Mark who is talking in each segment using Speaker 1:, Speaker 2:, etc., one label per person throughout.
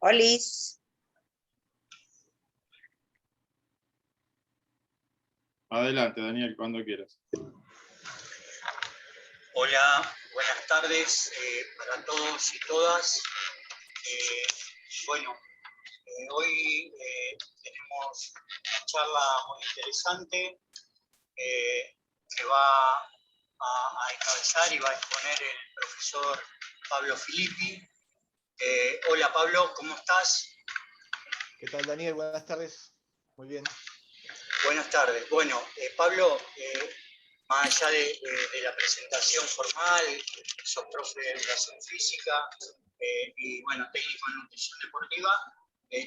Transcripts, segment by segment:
Speaker 1: Olis.
Speaker 2: Adelante, Daniel, cuando quieras.
Speaker 3: Hola, buenas tardes para todos y todas. Hoy tenemos una charla muy interesante que va a encabezar y va a exponer el profesor Pablo Filippi. Hola Pablo, ¿cómo estás?
Speaker 4: ¿Qué tal, Daniel? Buenas tardes. Muy bien.
Speaker 3: Buenas tardes. Bueno, Pablo, más allá de la presentación formal, sos profe de educación física y bueno, técnico en nutrición deportiva,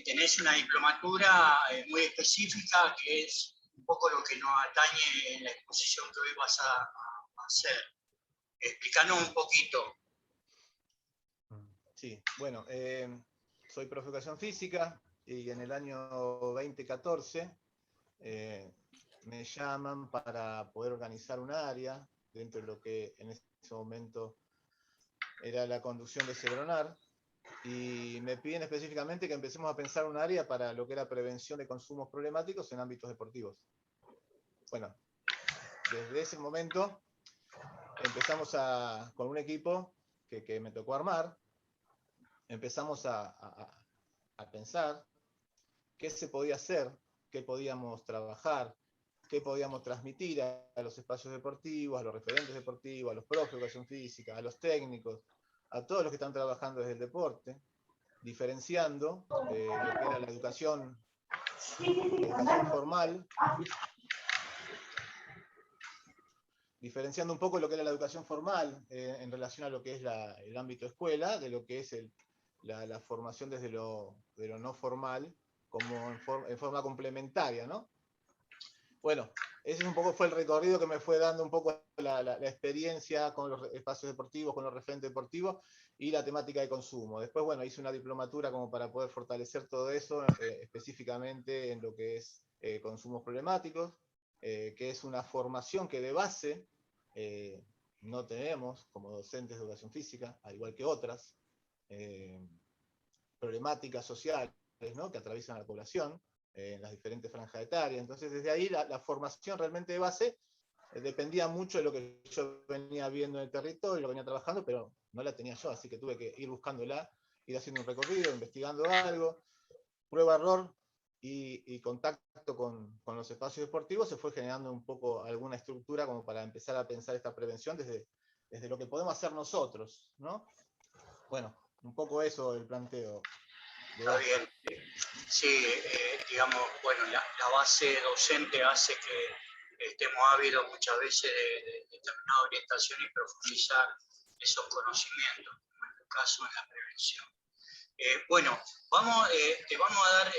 Speaker 3: tenés una diplomatura muy específica que es un poco lo que nos atañe en la exposición que hoy vas a hacer. Explícanos un poquito.
Speaker 4: Sí, bueno, soy profe de educación física y en el año 2014 me llaman para poder organizar un área dentro de lo que en ese momento era la conducción de Cebronar, y me piden específicamente que empecemos a pensar un área para lo que era prevención de consumos problemáticos en ámbitos deportivos. Bueno, desde ese momento empezamos con un equipo que me tocó armar, empezamos a pensar qué se podía hacer, qué podíamos trabajar, qué podíamos transmitir a los espacios deportivos, a los referentes deportivos, a los profes de educación física, a los técnicos, a todos los que están trabajando desde el deporte, diferenciando lo que era la educación formal, diferenciando un poco lo que era la educación formal en relación a lo que es el ámbito escuela, de lo que es la formación desde lo no formal, como en forma complementaria, ¿no? Bueno, ese un poco fue el recorrido que me fue dando un poco la experiencia con los espacios deportivos, con los referentes deportivos y la temática de consumo. Después, bueno, hice una diplomatura como para poder fortalecer todo eso, específicamente en lo que es consumos problemáticos, que es una formación que de base no tenemos como docentes de educación física, al igual que otras problemáticas sociales, ¿no?, que atraviesan a la población en las diferentes franjas etarias. Entonces, desde ahí la formación realmente de base dependía mucho de lo que yo venía viendo en el territorio, lo venía trabajando, pero no la tenía yo, así que tuve que ir buscándola, ir haciendo un recorrido, investigando algo, prueba-error y contacto con los espacios deportivos. Se fue generando un poco alguna estructura como para empezar a pensar esta prevención desde lo que podemos hacer nosotros, ¿no? Bueno, un poco eso el planteo.
Speaker 3: Está bien. Sí, digamos, bueno, la base docente hace que estemos ávidos muchas veces de determinada orientación y profundizar esos conocimientos, como en el caso de la prevención. Bueno, te vamos a dar la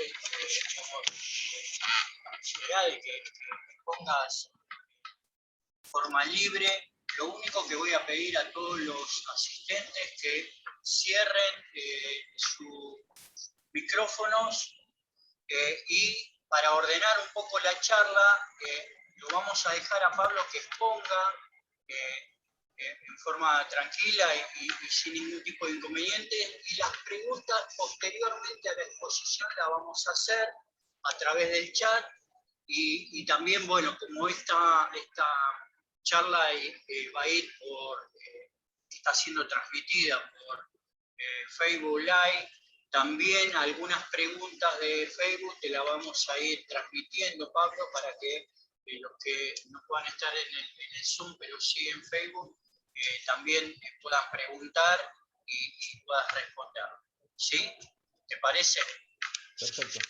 Speaker 3: posibilidad de que pongas forma libre. Lo único que voy a pedir a todos los asistentes es que cierren sus micrófonos y para ordenar un poco la charla lo vamos a dejar a Pablo que exponga en forma tranquila y sin ningún tipo de inconveniente, y las preguntas posteriormente a la exposición las vamos a hacer a través del chat y también, bueno, como esta charla va a ir está siendo transmitida por Facebook Live. También algunas preguntas de Facebook te las vamos a ir transmitiendo, Pablo, para que los que no puedan estar en el Zoom, pero sí en Facebook, también puedan preguntar y puedas responder. ¿Sí? ¿Te parece?
Speaker 4: Perfecto.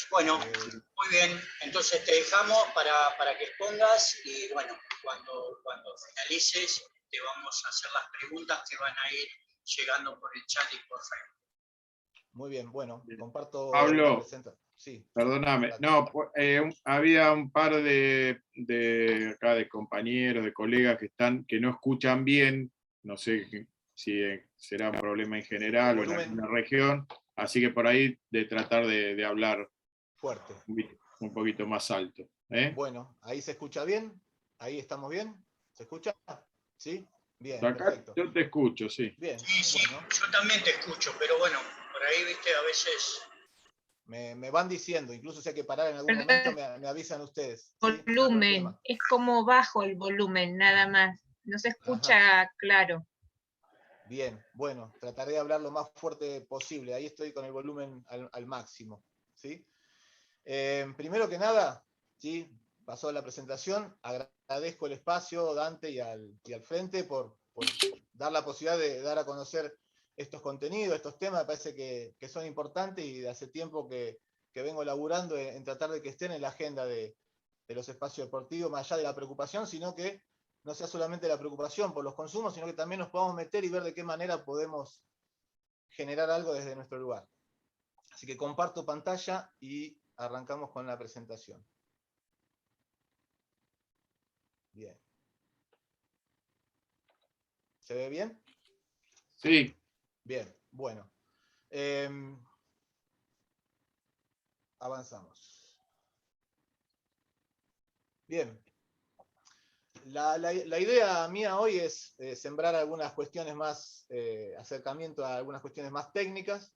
Speaker 3: Bueno, muy bien. Entonces te dejamos para que expongas y bueno, cuando finalices te vamos a hacer las preguntas que van a ir llegando por el chat y por Facebook.
Speaker 4: Muy bien, bueno, comparto.
Speaker 2: Pablo,
Speaker 4: sí.
Speaker 2: Perdóname, no, había un par de acá de compañeros, de colegas que no escuchan bien, no sé si será un problema en general o en alguna región, así que por ahí de tratar de hablar
Speaker 4: fuerte,
Speaker 2: un poquito más alto.
Speaker 4: Bueno, ahí se escucha bien, ahí estamos bien, ¿se escucha? ¿Sí? Bien,
Speaker 2: acá
Speaker 4: perfecto.
Speaker 2: yo te escucho, sí.
Speaker 4: Bien,
Speaker 3: sí,
Speaker 4: bueno.
Speaker 3: Yo también te escucho, pero bueno, por por ahí, viste, a veces...
Speaker 4: Me van diciendo, incluso si hay que parar en algún
Speaker 1: Perdón.
Speaker 4: momento, me avisan ustedes. ¿Sí? No hay
Speaker 1: Volumen,
Speaker 4: problema.
Speaker 1: es como bajo el volumen, nada más. No se escucha claro.
Speaker 4: Bien, bueno, trataré de hablar lo más fuerte posible. Ahí estoy con el volumen al máximo. ¿Sí? Primero que nada, ¿sí? Pasó la presentación. Agradezco el espacio, Dante, y al Frente por dar la posibilidad de dar a conocer estos contenidos, estos temas. Me parece que son importantes y de hace tiempo que vengo laburando en tratar de que estén en la agenda de los espacios deportivos, más allá de la preocupación, sino que no sea solamente la preocupación por los consumos, sino que también nos podamos meter y ver de qué manera podemos generar algo desde nuestro lugar. Así que comparto pantalla y arrancamos con la presentación. Bien. ¿Se ve bien?
Speaker 2: Sí.
Speaker 4: Bien, bueno. Avanzamos. Bien. La idea mía hoy es sembrar algunas cuestiones más, acercamiento a algunas cuestiones más técnicas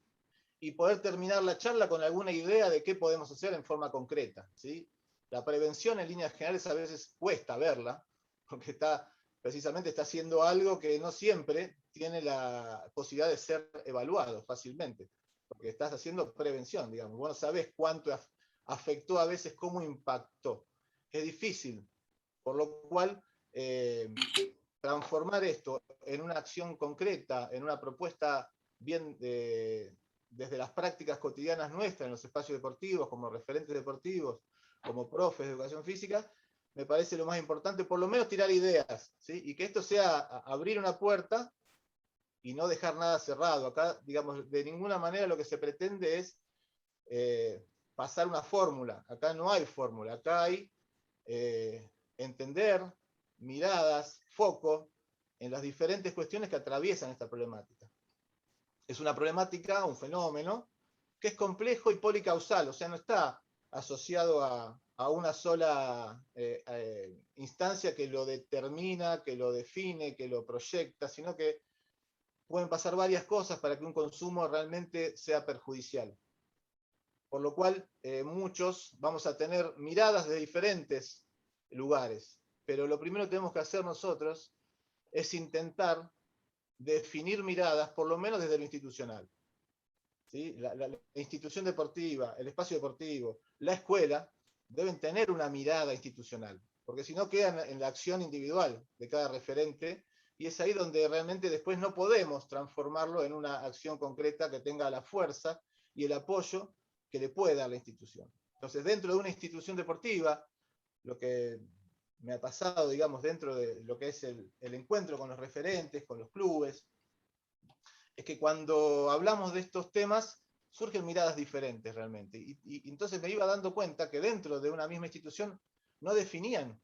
Speaker 4: y poder terminar la charla con alguna idea de qué podemos hacer en forma concreta, ¿sí? La prevención en líneas generales a veces cuesta verla, porque precisamente está haciendo algo que no siempre tiene la posibilidad de ser evaluado fácilmente, porque estás haciendo prevención, digamos. Vos no sabés cuánto afectó a veces, cómo impactó. Es difícil, por lo cual transformar esto en una acción concreta, en una propuesta bien desde las prácticas cotidianas nuestras en los espacios deportivos, como referentes deportivos, como profes de educación física, me parece lo más importante, por lo menos tirar ideas, ¿sí? Y que esto sea abrir una puerta y no dejar nada cerrado. Acá, digamos, de ninguna manera lo que se pretende es pasar una fórmula. Acá no hay fórmula, acá hay entender, miradas, foco en las diferentes cuestiones que atraviesan esta problemática. Es una problemática, un fenómeno, que es complejo y policausal, o sea, no está asociado a una sola instancia que lo determina, que lo define, que lo proyecta, sino que pueden pasar varias cosas para que un consumo realmente sea perjudicial. Por lo cual, muchos vamos a tener miradas de diferentes lugares, pero lo primero que tenemos que hacer nosotros es intentar definir miradas, por lo menos desde lo institucional. ¿Sí? La institución deportiva, el espacio deportivo, la escuela, deben tener una mirada institucional, porque si no quedan en la acción individual de cada referente, y es ahí donde realmente después no podemos transformarlo en una acción concreta que tenga la fuerza y el apoyo que le puede dar la institución. Entonces, dentro de una institución deportiva, lo que me ha pasado, digamos, dentro de lo que es el encuentro con los referentes, con los clubes, es que cuando hablamos de estos temas surgen miradas diferentes realmente. Y entonces me iba dando cuenta que dentro de una misma institución no definían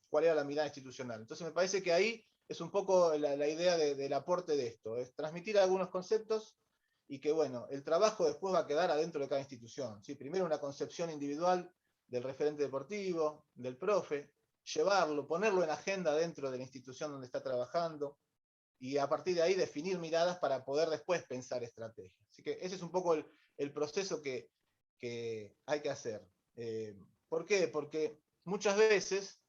Speaker 4: cuál era la mirada institucional. Entonces me parece que ahí es un poco la idea del aporte de esto, es transmitir algunos conceptos y que, bueno, el trabajo después va a quedar adentro de cada institución. ¿Sí? Primero una concepción individual del referente deportivo, del profe, llevarlo, ponerlo en agenda dentro de la institución donde está trabajando, y a partir de ahí definir miradas para poder después pensar estrategias. Así que ese es un poco el proceso que hay que hacer. ¿Por qué? Porque muchas veces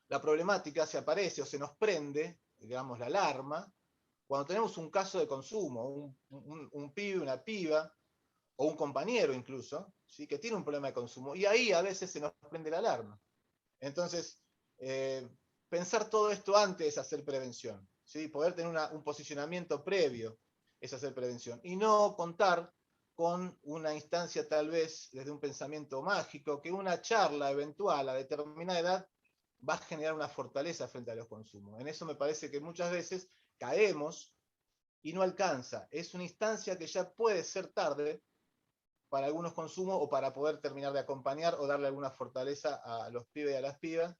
Speaker 4: la problemática se aparece o se nos prende, digamos, la alarma, cuando tenemos un caso de consumo, un pibe, una piba, o un compañero incluso, ¿sí? Que tiene un problema de consumo, y ahí a veces se nos prende la alarma. Entonces, pensar todo esto antes es hacer prevención, ¿sí? Poder tener un posicionamiento previo es hacer prevención, y no contar con una instancia tal vez desde un pensamiento mágico, que una charla eventual a determinada edad va a generar una fortaleza frente a los consumos. En eso me parece que muchas veces caemos y no alcanza. Es una instancia que ya puede ser tarde para algunos consumos o para poder terminar de acompañar o darle alguna fortaleza a los pibes y a las pibas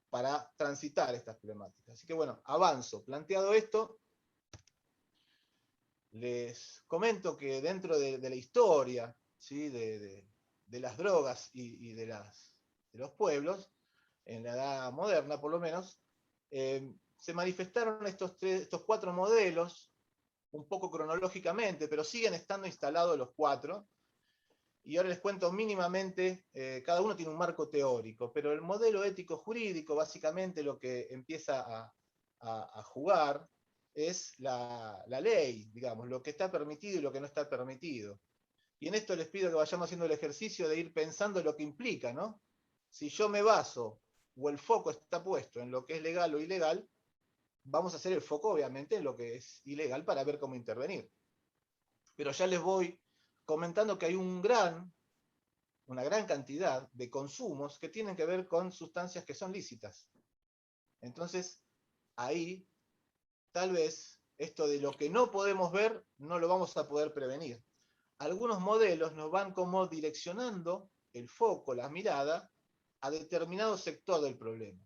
Speaker 4: para transitar estas problemáticas. Así que bueno, avanzo. Planteado esto, les comento que dentro de la historia, ¿sí? de las drogas y de los pueblos, en la edad moderna por lo menos, se manifestaron estos 4 modelos un poco cronológicamente, pero siguen estando instalados los 4. Y ahora les cuento mínimamente, cada uno tiene un marco teórico, pero el modelo ético-jurídico, básicamente lo que empieza a jugar es la ley, digamos, lo que está permitido y lo que no está permitido. Y en esto les pido que vayamos haciendo el ejercicio de ir pensando lo que implica, ¿no? Si yo me baso, o el foco está puesto en lo que es legal o ilegal, vamos a hacer el foco, obviamente, en lo que es ilegal para ver cómo intervenir. Pero ya les voy comentando que hay una gran cantidad de consumos que tienen que ver con sustancias que son lícitas. Entonces, ahí, tal vez, esto de lo que no podemos ver, no lo vamos a poder prevenir. Algunos modelos nos van como direccionando el foco, la mirada, a determinado sector del problema.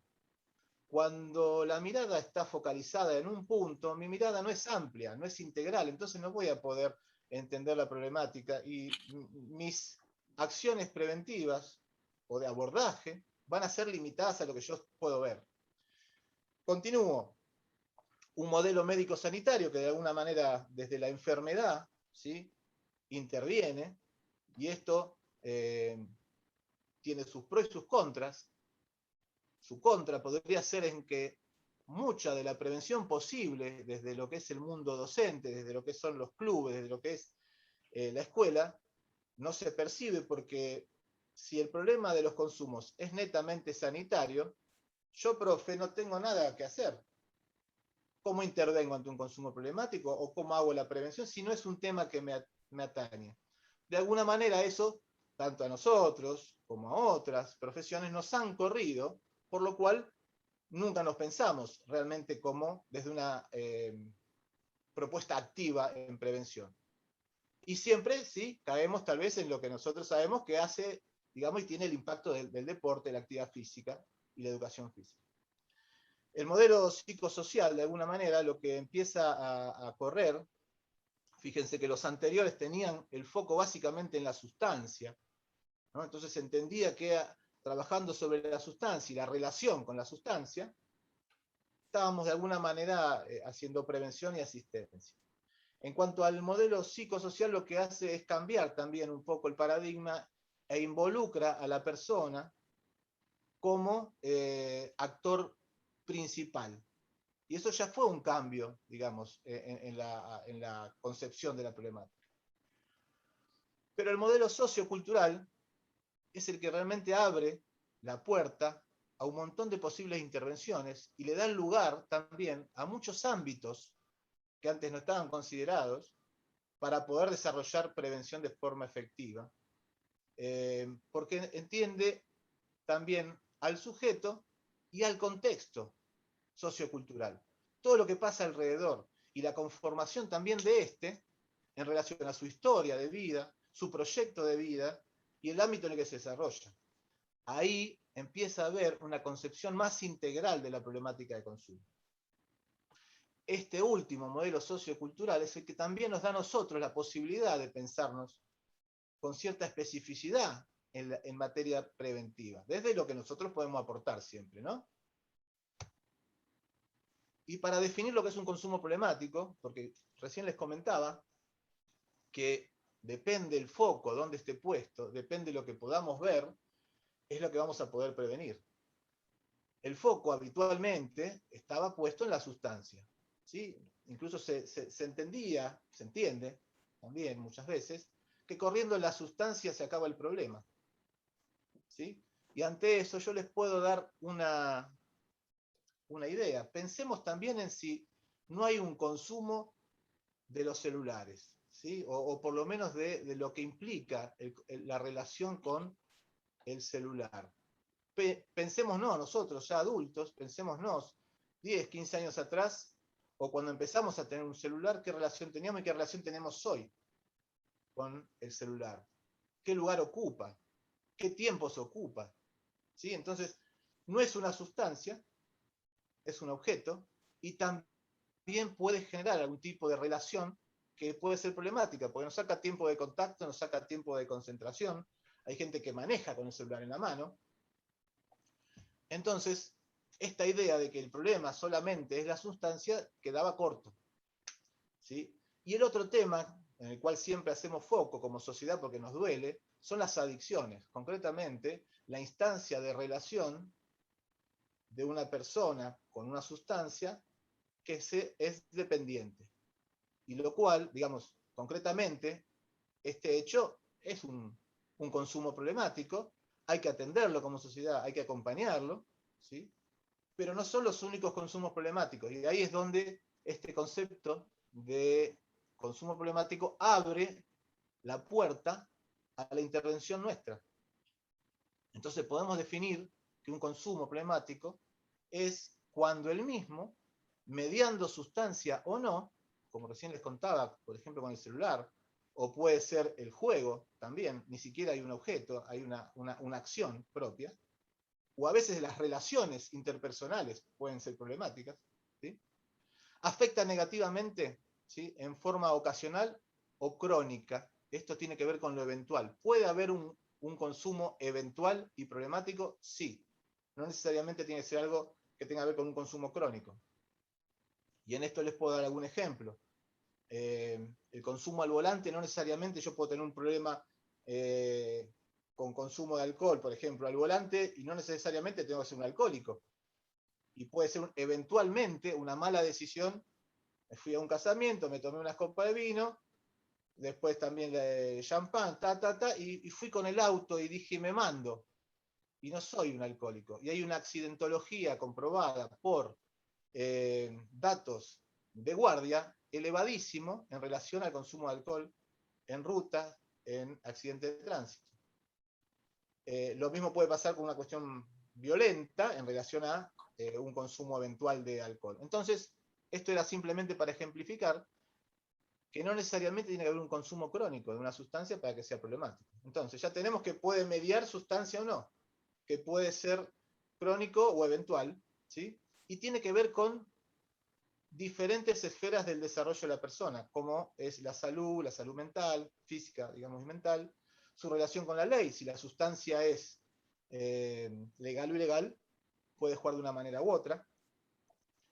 Speaker 4: Cuando la mirada está focalizada en un punto, mi mirada no es amplia, no es integral, entonces no voy a poder entender la problemática y mis acciones preventivas o de abordaje van a ser limitadas a lo que yo puedo ver. Continúo. Un modelo médico-sanitario que de alguna manera desde la enfermedad, ¿sí?, interviene, y esto tiene sus pros y sus contras. Su contra podría ser en que mucha de la prevención posible, desde lo que es el mundo docente, desde lo que son los clubes, desde lo que es la escuela, no se percibe porque si el problema de los consumos es netamente sanitario, yo, profe, no tengo nada que hacer. ¿Cómo intervengo ante un consumo problemático o cómo hago la prevención si no es un tema que me atañe? De alguna manera eso, tanto a nosotros como a otras profesiones, nos han corrido, por lo cual nunca nos pensamos realmente como desde una propuesta activa en prevención. Y siempre, sí, caemos tal vez en lo que nosotros sabemos que hace, digamos, y tiene el impacto del deporte, la actividad física y la educación física. El modelo psicosocial, de alguna manera, lo que empieza a correr, fíjense que los anteriores tenían el foco básicamente en la sustancia, ¿no? Entonces se entendía que trabajando sobre la sustancia y la relación con la sustancia, estábamos de alguna manera haciendo prevención y asistencia. En cuanto al modelo psicosocial, lo que hace es cambiar también un poco el paradigma e involucra a la persona como actor principal. Y eso ya fue un cambio, digamos, en la concepción de la problemática. Pero el modelo sociocultural es el que realmente abre la puerta a un montón de posibles intervenciones y le da lugar también a muchos ámbitos que antes no estaban considerados para poder desarrollar prevención de forma efectiva. Porque entiende también al sujeto y al contexto sociocultural. Todo lo que pasa alrededor y la conformación también de este en relación a su historia de vida, su proyecto de vida y el ámbito en el que se desarrolla. Ahí empieza a haber una concepción más integral de la problemática de consumo. Este último modelo sociocultural es el que también nos da a nosotros la posibilidad de pensarnos con cierta especificidad en materia preventiva, desde lo que nosotros podemos aportar siempre, ¿no? Y para definir lo que es un consumo problemático, porque recién les comentaba que depende el foco, dónde esté puesto, depende de lo que podamos ver, es lo que vamos a poder prevenir. El foco habitualmente estaba puesto en la sustancia, ¿sí? Incluso se entendía, se entiende también muchas veces, que corriendo la sustancia se acaba el problema, ¿sí? Y ante eso yo les puedo dar una idea. Pensemos también en si no hay un consumo de los celulares, ¿sí? O por lo menos de lo que implica la relación con el celular. Pensémonos nosotros, ya adultos, pensémonos 10, 15 años atrás, o cuando empezamos a tener un celular, qué relación teníamos y qué relación tenemos hoy con el celular. ¿Qué lugar ocupa? ¿Qué tiempo se ocupa? ¿Sí? Entonces, no es una sustancia, es un objeto, y también puede generar algún tipo de relación que puede ser problemática, porque nos saca tiempo de contacto, nos saca tiempo de concentración. Hay gente que maneja con el celular en la mano. Entonces, esta idea de que el problema solamente es la sustancia quedaba corto, ¿sí? Y el otro tema, en el cual siempre hacemos foco como sociedad porque nos duele, son las adicciones. Concretamente, la instancia de relación de una persona con una sustancia que es dependiente. Y lo cual, digamos, concretamente, este hecho es un consumo problemático, hay que atenderlo como sociedad, hay que acompañarlo, ¿sí? Pero no son los únicos consumos problemáticos. Y ahí es donde este concepto de consumo problemático abre la puerta a la intervención nuestra. Entonces podemos definir que un consumo problemático es cuando el mismo, mediando sustancia o no, como recién les contaba, por ejemplo con el celular, o puede ser el juego también, ni siquiera hay un objeto, hay una acción propia, o a veces las relaciones interpersonales pueden ser problemáticas, ¿sí? Afecta negativamente, ¿sí?, en forma ocasional o crónica. Esto tiene que ver con lo eventual. ¿Puede haber un consumo eventual y problemático? Sí. No necesariamente tiene que ser algo que tenga que ver con un consumo crónico. Y en esto les puedo dar algún ejemplo. El consumo al volante, no necesariamente yo puedo tener un problema con consumo de alcohol, por ejemplo, al volante, y no necesariamente tengo que ser un alcohólico. Y puede ser eventualmente una mala decisión. Me fui a un casamiento, me tomé unas copas de vino, después también de champán, y fui con el auto y dije, me mando. Y no soy un alcohólico. Y hay una accidentología comprobada por datos de guardia elevadísimo en relación al consumo de alcohol en ruta, en accidentes de tránsito. Lo mismo puede pasar con una cuestión violenta en relación a un consumo eventual de alcohol. Entonces, esto era simplemente para ejemplificar que no necesariamente tiene que haber un consumo crónico de una sustancia para que sea problemático. Entonces, ya tenemos que puede mediar sustancia o no, que puede ser crónico o eventual, ¿sí? Y tiene que ver con diferentes esferas del desarrollo de la persona, como es la salud mental, física, digamos, y mental, su relación con la ley, si la sustancia es legal o ilegal, puede jugar de una manera u otra,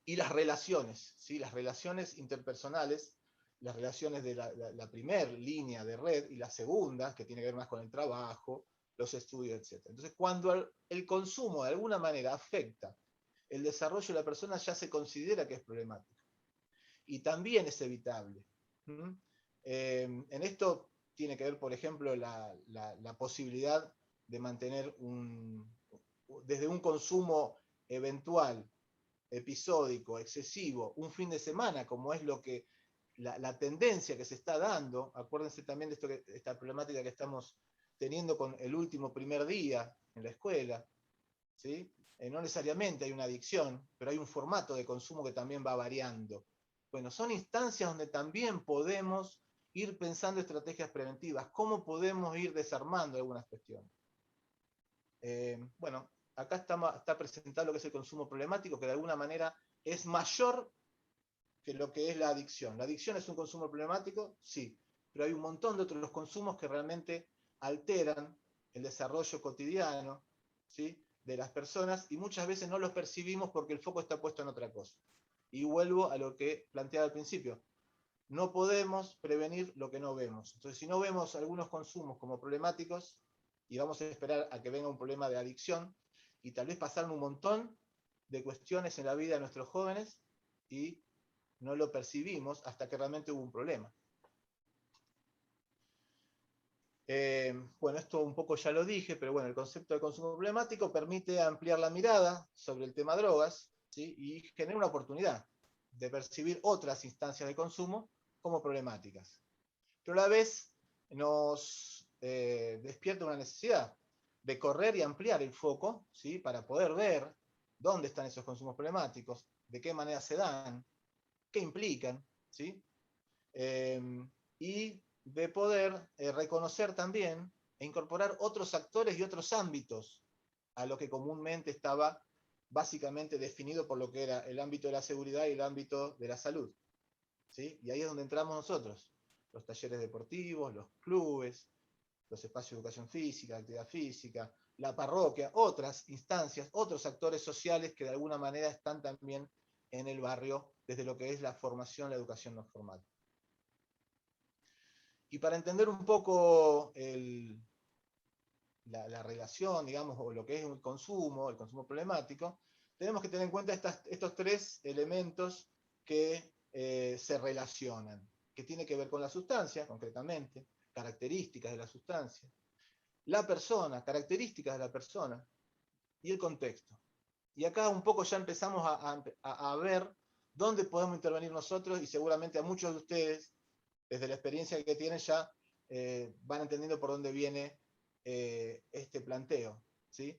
Speaker 4: y las relaciones, ¿sí?, las relaciones interpersonales, las relaciones de la primera línea de red y la segunda, que tiene que ver más con el trabajo, los estudios, etc. Entonces, cuando el consumo de alguna manera afecta el desarrollo de la persona, ya se considera que es problemático. Y también es evitable. En esto tiene que ver, por ejemplo, la posibilidad de mantener desde un consumo eventual, episódico, excesivo, un fin de semana, como es lo que la tendencia que se está dando. Acuérdense también de esta problemática que estamos teniendo con el último primer día en la escuela, ¿sí? No necesariamente hay una adicción, pero hay un formato de consumo que también va variando. Bueno, son instancias donde también podemos ir pensando estrategias preventivas, cómo podemos ir desarmando algunas cuestiones. Bueno, acá está presentado lo que es el consumo problemático, que de alguna manera es mayor que lo que es la adicción. ¿La adicción es un consumo problemático? Sí, pero hay un montón de otros consumos que realmente alteran el desarrollo cotidiano, ¿sí?, de las personas, y muchas veces no los percibimos porque el foco está puesto en otra cosa. Y vuelvo a lo que planteaba al principio. No podemos prevenir lo que no vemos. Entonces, si no vemos algunos consumos como problemáticos, y vamos a esperar a que venga un problema de adicción, y tal vez pasaron un montón de cuestiones en la vida de nuestros jóvenes, y no lo percibimos hasta que realmente hubo un problema. Bueno, esto un poco ya lo dije, pero bueno, el concepto de consumo problemático permite ampliar la mirada sobre el tema drogas, ¿sí?, y genera una oportunidad de percibir otras instancias de consumo como problemáticas. Pero a la vez nos despierta una necesidad de correr y ampliar el foco, ¿sí?, para poder ver dónde están esos consumos problemáticos, de qué manera se dan, qué implican, ¿sí? Y de poder reconocer también e incorporar otros actores y otros ámbitos a lo que comúnmente estaba básicamente definido por lo que era el ámbito de la seguridad y el ámbito de la salud, ¿sí? Y ahí es donde entramos nosotros, los talleres deportivos, los clubes, los espacios de educación física, actividad física, la parroquia, otras instancias, otros actores sociales que de alguna manera están también en el barrio desde lo que es la formación, la educación no formal. Y para entender un poco la relación, digamos, o lo que es el consumo problemático, tenemos que tener en cuenta estos tres elementos que se relacionan, que tiene que ver con la sustancia, concretamente, características de la sustancia, la persona, características de la persona, y el contexto. Y acá un poco ya empezamos a ver dónde podemos intervenir nosotros, y seguramente a muchos de ustedes, desde la experiencia que tienen ya, van entendiendo por dónde viene este planteo, ¿sí?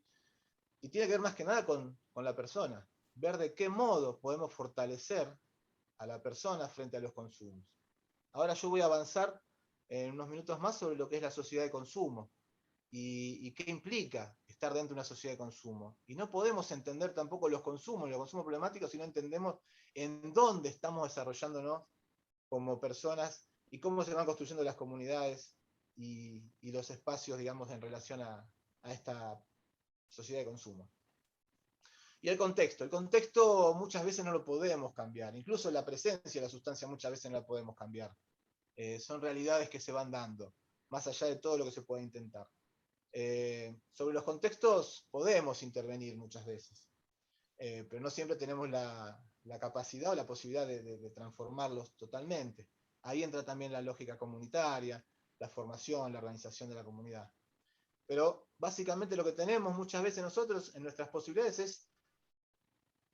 Speaker 4: Y tiene que ver más que nada con la persona, ver de qué modo podemos fortalecer a la persona frente a los consumos. Ahora yo voy a avanzar en unos minutos más sobre lo que es la sociedad de consumo y qué implica estar dentro de una sociedad de consumo. Y no podemos entender tampoco los consumos problemáticos si no entendemos en dónde estamos desarrollándonos como personas y cómo se van construyendo las comunidades y los espacios, digamos, en relación a esta sociedad de consumo. Y el contexto muchas veces no lo podemos cambiar, incluso la presencia de la sustancia muchas veces no la podemos cambiar. Son realidades que se van dando, más allá de todo lo que se pueda intentar. Sobre los contextos podemos intervenir muchas veces, pero no siempre tenemos la capacidad o la posibilidad de transformarlos totalmente. Ahí entra también la lógica comunitaria, la formación, la organización de la comunidad. Pero básicamente lo que tenemos muchas veces nosotros en nuestras posibilidades es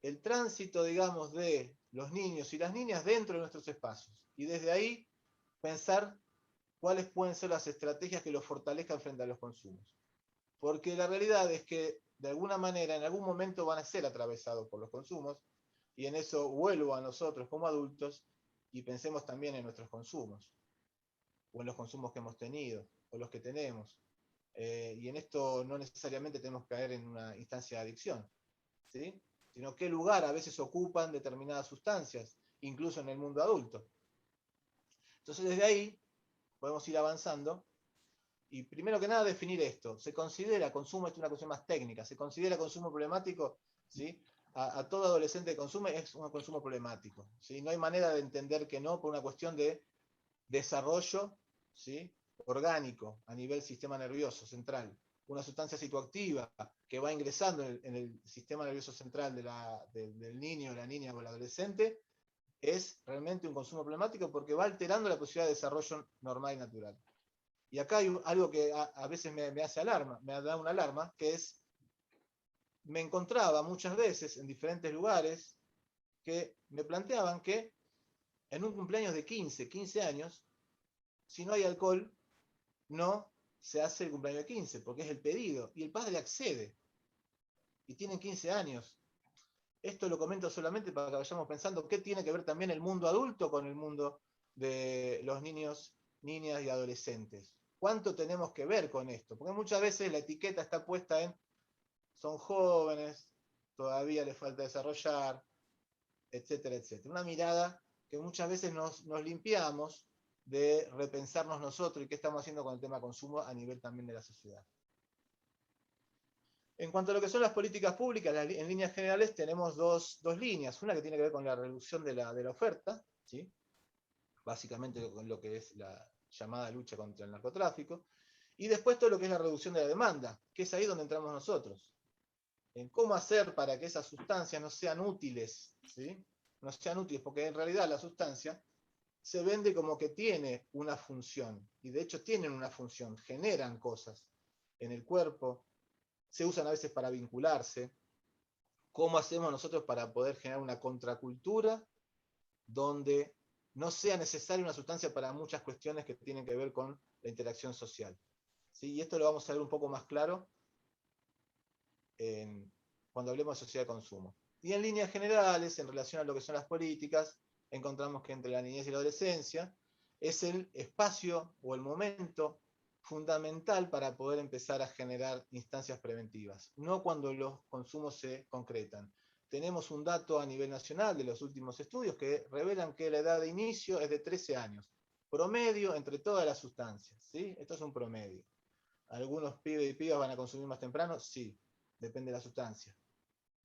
Speaker 4: el tránsito, digamos, de los niños y las niñas dentro de nuestros espacios. Y desde ahí pensar cuáles pueden ser las estrategias que los fortalezcan frente a los consumos. Porque la realidad es que, de alguna manera, en algún momento van a ser atravesados por los consumos, y en eso vuelvo a nosotros como adultos, y pensemos también en nuestros consumos, o en los consumos que hemos tenido, o los que tenemos. Y en esto no necesariamente tenemos que caer en una instancia de adicción, ¿sí? Sino qué lugar a veces ocupan determinadas sustancias, incluso en el mundo adulto. Entonces desde ahí podemos ir avanzando, y primero que nada definir esto. ¿Se considera consumo? Esto es una cuestión más técnica. ¿Se considera consumo problemático? ¿Sí? A todo adolescente que consume es un consumo problemático, ¿sí? No hay manera de entender que no por una cuestión de desarrollo, ¿sí?, orgánico a nivel sistema nervioso central. Una sustancia psicoactiva que va ingresando en el sistema nervioso central del niño, la niña o el adolescente, es realmente un consumo problemático porque va alterando la posibilidad de desarrollo normal y natural. Y acá hay algo que a veces me hace alarma, me da una alarma, que es, me encontraba muchas veces en diferentes lugares que me planteaban que en un cumpleaños de 15 años, si no hay alcohol, no se hace el cumpleaños de 15, porque es el pedido, y el padre accede, y tienen 15 años. Esto lo comento solamente para que vayamos pensando qué tiene que ver también el mundo adulto con el mundo de los niños, niñas y adolescentes. ¿Cuánto tenemos que ver con esto? Porque muchas veces la etiqueta está puesta en son jóvenes, todavía les falta desarrollar, etcétera, etcétera. Una mirada que muchas veces nos limpiamos de repensarnos nosotros y qué estamos haciendo con el tema consumo a nivel también de la sociedad. En cuanto a lo que son las políticas públicas, en líneas generales tenemos dos líneas. Una que tiene que ver con la reducción de la oferta, ¿sí?, básicamente con lo que es la llamada lucha contra el narcotráfico, y después todo lo que es la reducción de la demanda, que es ahí donde entramos nosotros. En cómo hacer para que esas sustancias no sean útiles, ¿sí?, no sean útiles, porque en realidad la sustancia se vende como que tiene una función, y de hecho tienen una función, generan cosas en el cuerpo, se usan a veces para vincularse. ¿Cómo hacemos nosotros para poder generar una contracultura donde no sea necesaria una sustancia para muchas cuestiones que tienen que ver con la interacción social? ¿Sí? Y esto lo vamos a ver un poco más claro cuando hablemos de sociedad de consumo. Y en líneas generales, en relación a lo que son las políticas, encontramos que entre la niñez y la adolescencia es el espacio o el momento fundamental para poder empezar a generar instancias preventivas, no cuando los consumos se concretan. Tenemos un dato a nivel nacional de los últimos estudios que revelan que la edad de inicio es de 13 años, promedio entre todas las sustancias, ¿sí? Esto es un promedio. ¿Algunos pibes y pibas van a consumir más temprano? Sí, depende de la sustancia.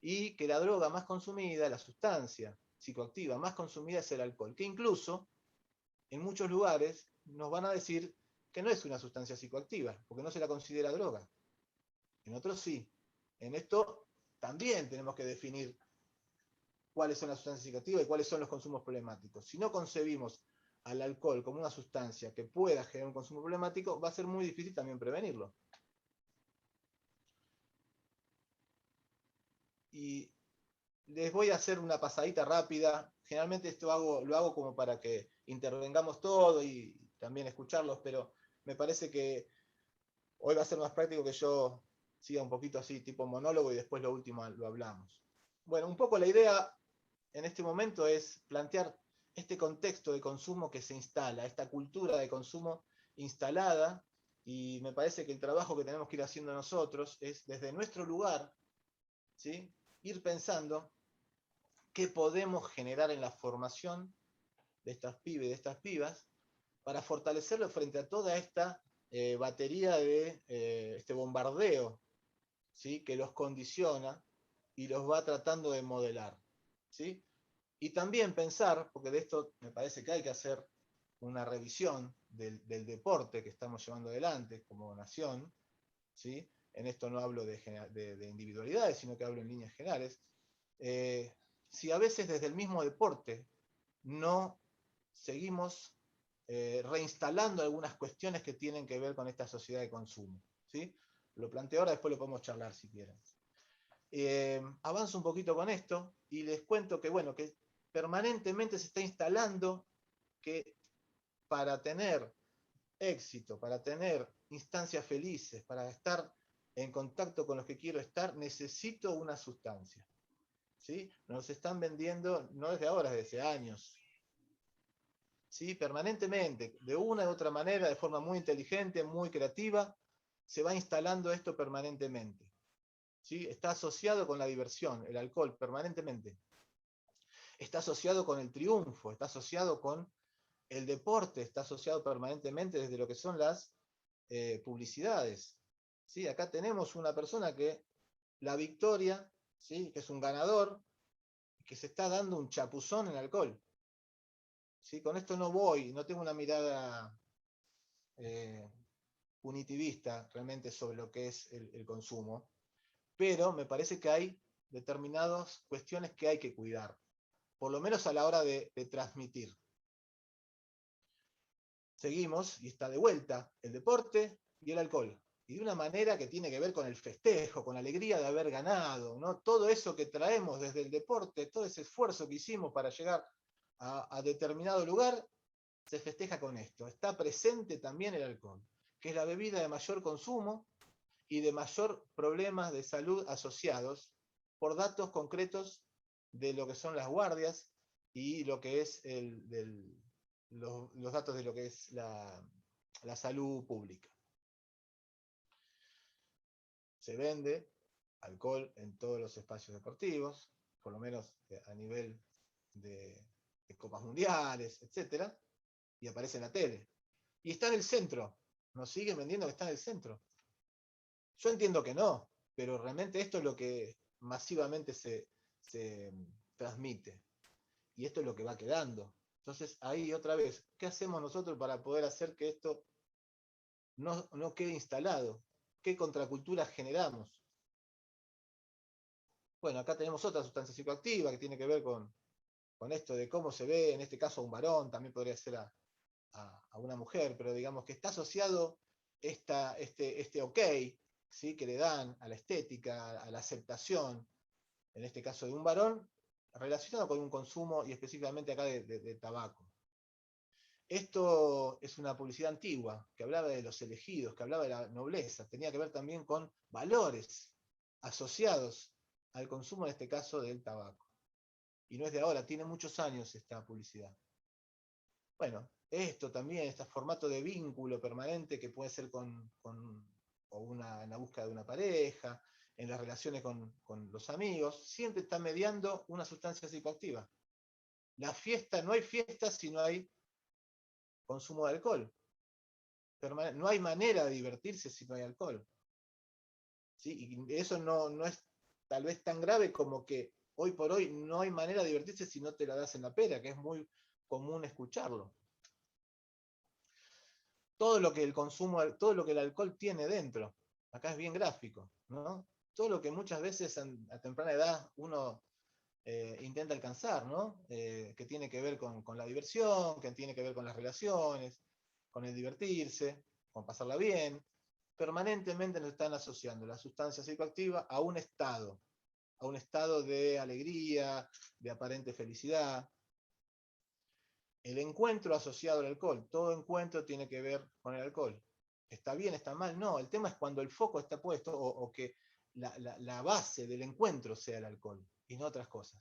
Speaker 4: Y que la droga más consumida, la sustancia psicoactiva más consumida es el alcohol, que incluso en muchos lugares nos van a decir que no es una sustancia psicoactiva, porque no se la considera droga. En otros sí. En esto también tenemos que definir cuáles son las sustancias psicoactivas y cuáles son los consumos problemáticos. Si no concebimos al alcohol como una sustancia que pueda generar un consumo problemático, va a ser muy difícil también prevenirlo. Y les voy a hacer una pasadita rápida. Generalmente esto lo hago como para que intervengamos todo y también escucharlos, pero me parece que hoy va a ser más práctico que yo siga un poquito así, tipo monólogo, y después lo último lo hablamos. Bueno, un poco la idea en este momento es plantear este contexto de consumo que se instala, esta cultura de consumo instalada, y me parece que el trabajo que tenemos que ir haciendo nosotros es desde nuestro lugar, ¿sí?, ir pensando qué podemos generar en la formación de estas pibes y de estas pibas para fortalecerlo frente a toda esta batería de este bombardeo, ¿sí?, que los condiciona y los va tratando de modelar, ¿sí? Y también pensar, porque de esto me parece que hay que hacer una revisión del deporte que estamos llevando adelante como nación, ¿sí? En esto no hablo de individualidades, sino que hablo en líneas generales. Si a veces desde el mismo deporte no seguimos reinstalando algunas cuestiones que tienen que ver con esta sociedad de consumo, ¿sí? Lo planteo ahora, después lo podemos charlar si quieren. Avanzo un poquito con esto y les cuento que, bueno, que permanentemente se está instalando que para tener éxito, para tener instancias felices, para estar en contacto con los que quiero estar, necesito una sustancia, ¿sí? Nos están vendiendo, no desde ahora, desde años, ¿sí? Permanentemente, de una u otra manera, de forma muy inteligente, muy creativa, se va instalando esto permanentemente, ¿sí? Está asociado con la diversión, el alcohol, permanentemente. Está asociado con el triunfo, está asociado con el deporte, está asociado permanentemente desde lo que son las publicidades, ¿sí? Acá tenemos una persona que la victoria, ¿sí?, que es un ganador, que se está dando un chapuzón en alcohol, ¿sí? Con esto no tengo una mirada punitivista realmente sobre lo que es el consumo, pero me parece que hay determinadas cuestiones que hay que cuidar, por lo menos a la hora de transmitir. Seguimos, y está de vuelta el deporte y el alcohol, y de una manera que tiene que ver con el festejo, con la alegría de haber ganado, ¿no? Todo eso que traemos desde el deporte, todo ese esfuerzo que hicimos para llegar a determinado lugar, se festeja con esto. Está presente también el alcohol, que es la bebida de mayor consumo y de mayor problemas de salud asociados por datos concretos de lo que son las guardias y lo que es los datos de lo que es la salud pública. Se vende alcohol en todos los espacios deportivos, por lo menos a nivel de copas mundiales, etc. Y aparece en la tele. Y está en el centro. Nos siguen vendiendo que está en el centro. Yo entiendo que no, pero realmente esto es lo que masivamente se transmite. Y esto es lo que va quedando. Entonces, ahí otra vez, ¿qué hacemos nosotros para poder hacer que esto no quede instalado? ¿Qué contracultura generamos? Bueno, acá tenemos otra sustancia psicoactiva que tiene que ver con esto de cómo se ve, en este caso a un varón, también podría ser a una mujer, pero digamos que está asociado este ok, ¿sí?, que le dan a la estética, a la aceptación, en este caso de un varón, relacionado con un consumo y específicamente acá de tabaco. Esto es una publicidad antigua, que hablaba de los elegidos, que hablaba de la nobleza, tenía que ver también con valores asociados al consumo, en este caso, del tabaco. Y no es de ahora, tiene muchos años esta publicidad. Bueno, esto también, este formato de vínculo permanente que puede ser en la búsqueda de una pareja, en las relaciones con los amigos, siempre está mediando una sustancia psicoactiva. La fiesta, no hay fiesta si no hay consumo de alcohol. No hay manera de divertirse si no hay alcohol. ¿Sí? Y eso no es tal vez tan grave como que hoy por hoy no hay manera de divertirse si no te la das en la pera, que es muy común escucharlo. todo lo que el consumo, todo lo que el alcohol tiene dentro. Acá es bien gráfico, ¿no? Todo lo que muchas veces a temprana edad uno intenta alcanzar, ¿no? Que tiene que ver con la diversión, que tiene que ver con las relaciones, con el divertirse, con pasarla bien. Permanentemente nos están asociando la sustancia psicoactiva a un estado de alegría, de aparente felicidad. El encuentro asociado al alcohol, todo encuentro tiene que ver con el alcohol. ¿Está bien, está mal? No, el tema es cuando el foco está puesto o que la base del encuentro sea el alcohol y no otras cosas.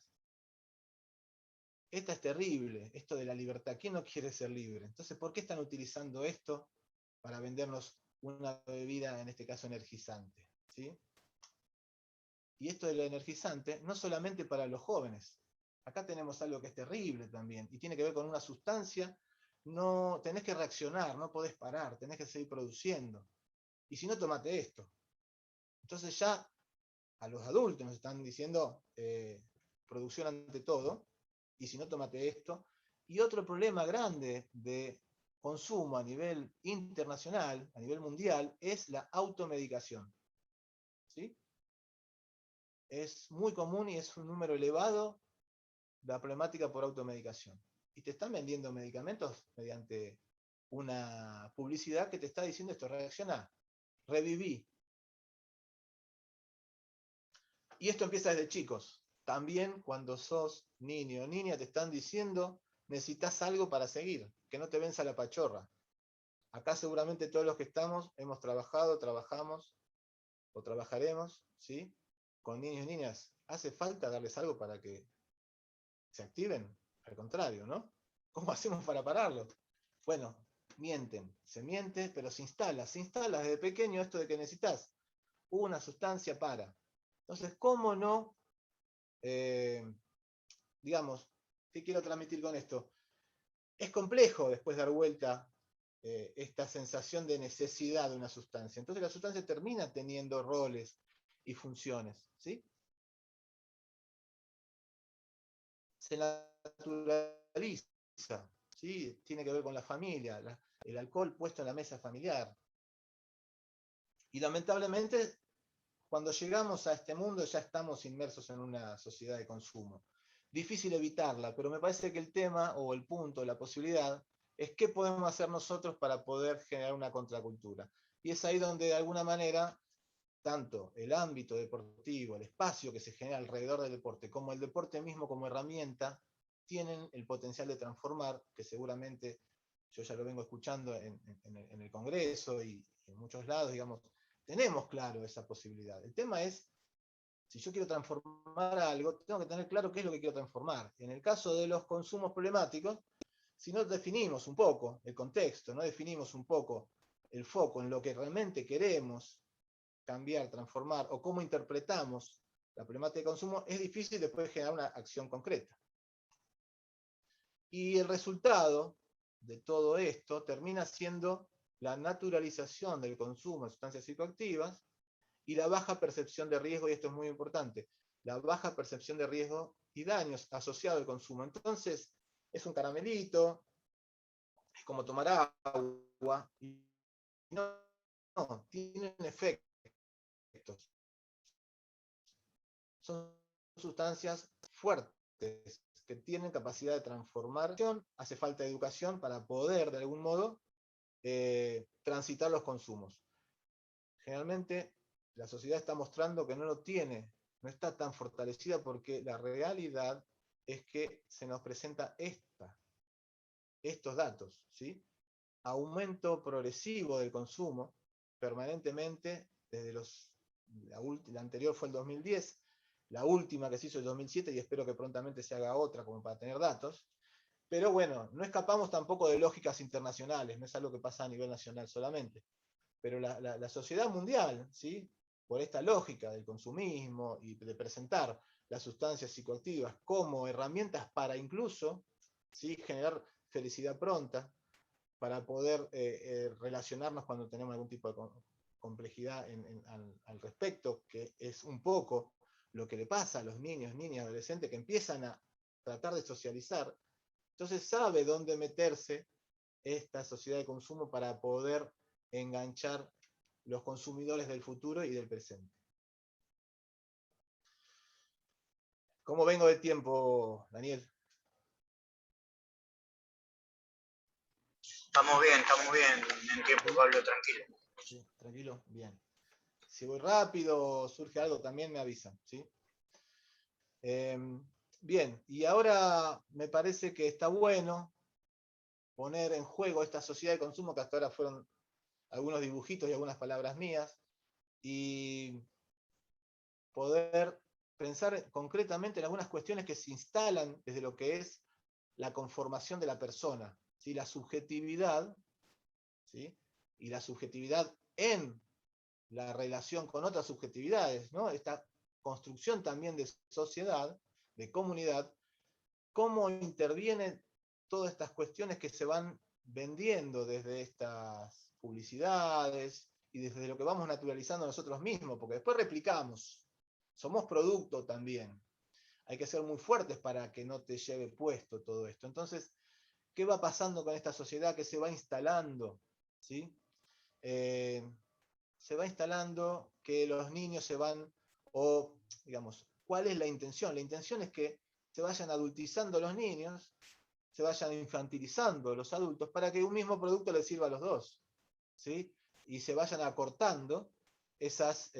Speaker 4: Esta es terrible, esto de la libertad. ¿Quién no quiere ser libre? Entonces, ¿por qué están utilizando esto para vendernos una bebida, en este caso energizante? ¿Sí? Y esto del energizante, no solamente para los jóvenes. Acá tenemos algo que es terrible también, y tiene que ver con una sustancia. No, tenés que reaccionar, no podés parar, tenés que seguir produciendo. Y si no, tomate esto. Entonces ya a los adultos nos están diciendo producción ante todo, y si no, tomate esto. Y otro problema grande de consumo a nivel internacional, a nivel mundial, es la automedicación. ¿Sí? Es muy común y es un número elevado la problemática por automedicación. Y te están vendiendo medicamentos mediante una publicidad que te está diciendo esto: reacciona, reviví. Y esto empieza desde chicos. También cuando sos niño o niña te están diciendo necesitas algo para seguir, que no te venza la pachorra. Acá seguramente todos los que estamos hemos trabajado, trabajamos o trabajaremos, ¿sí? Con niños y niñas. ¿Hace falta darles algo para que se activen? Al contrario, ¿no? ¿Cómo hacemos para pararlo? Bueno, mienten, se miente, pero se instala desde pequeño esto de que necesitas una sustancia para. Entonces, ¿cómo no, digamos, qué quiero transmitir con esto? Es complejo después dar vuelta esta sensación de necesidad de una sustancia. Entonces la sustancia termina teniendo roles y funciones, ¿sí? Se naturaliza, ¿sí? Tiene que ver con la familia, el alcohol puesto en la mesa familiar. Y lamentablemente, cuando llegamos a este mundo ya estamos inmersos en una sociedad de consumo. Difícil evitarla, pero me parece que el tema o el punto, la posibilidad, es qué podemos hacer nosotros para poder generar una contracultura. Y es ahí donde de alguna manera tanto el ámbito deportivo, el espacio que se genera alrededor del deporte, como el deporte mismo como herramienta, tienen el potencial de transformar, que seguramente yo ya lo vengo escuchando en el Congreso y en muchos lados, digamos, tenemos claro esa posibilidad. El tema es, si yo quiero transformar algo, tengo que tener claro qué es lo que quiero transformar. En el caso de los consumos problemáticos, si no definimos un poco el contexto, no definimos un poco el foco en lo que realmente queremos cambiar, transformar, o cómo interpretamos la problemática de consumo, es difícil después generar una acción concreta. Y el resultado de todo esto termina siendo la naturalización del consumo de sustancias psicoactivas y la baja percepción de riesgo, y esto es muy importante, la baja percepción de riesgo y daños asociados al consumo. Entonces, es un caramelito, es como tomar agua, y no tienen efectos. Son sustancias fuertes que tienen capacidad de transformar. Hace falta educación para poder, de algún modo, transitar los consumos. Generalmente, la sociedad está mostrando que no lo tiene, no está tan fortalecida, porque la realidad es que se nos presenta estos datos, ¿sí? Aumento progresivo del consumo, permanentemente, desde la anterior fue el 2010, la última que se hizo el 2007, y espero que prontamente se haga otra como para tener datos. Pero bueno, no escapamos tampoco de lógicas internacionales, no es algo que pasa a nivel nacional solamente. Pero la sociedad mundial, ¿sí? Por esta lógica del consumismo y de presentar las sustancias psicoactivas como herramientas para incluso, ¿sí?, generar felicidad pronta, para poder relacionarnos cuando tenemos algún tipo de complejidad al respecto, que es un poco lo que le pasa a los niños, niñas, adolescentes, que empiezan a tratar de socializar. Entonces sabe dónde meterse esta sociedad de consumo para poder enganchar los consumidores del futuro y del presente. ¿Cómo vengo de tiempo, Daniel?
Speaker 3: Estamos bien en tiempo, Pablo, tranquilo.
Speaker 4: Sí, tranquilo, bien. Si voy rápido, surge algo, también me avisan, ¿sí? Bien, y ahora me parece que está bueno poner en juego esta sociedad de consumo, que hasta ahora fueron algunos dibujitos y algunas palabras mías, y poder pensar concretamente en algunas cuestiones que se instalan desde lo que es la conformación de la persona, ¿sí? La subjetividad, ¿sí? Y la subjetividad en la relación con otras subjetividades, ¿no? Esta construcción también de sociedad, de comunidad, cómo intervienen todas estas cuestiones que se van vendiendo desde estas publicidades y desde lo que vamos naturalizando nosotros mismos, porque después replicamos, somos producto también. Hay que ser muy fuertes para que no te lleve puesto todo esto. Entonces, ¿qué va pasando con esta sociedad que se va instalando? ¿Sí? Se va instalando que los niños se van, o digamos, ¿cuál es la intención? La intención es que se vayan adultizando los niños, se vayan infantilizando los adultos para que un mismo producto les sirva a los dos, ¿sí? Y se vayan acortando esas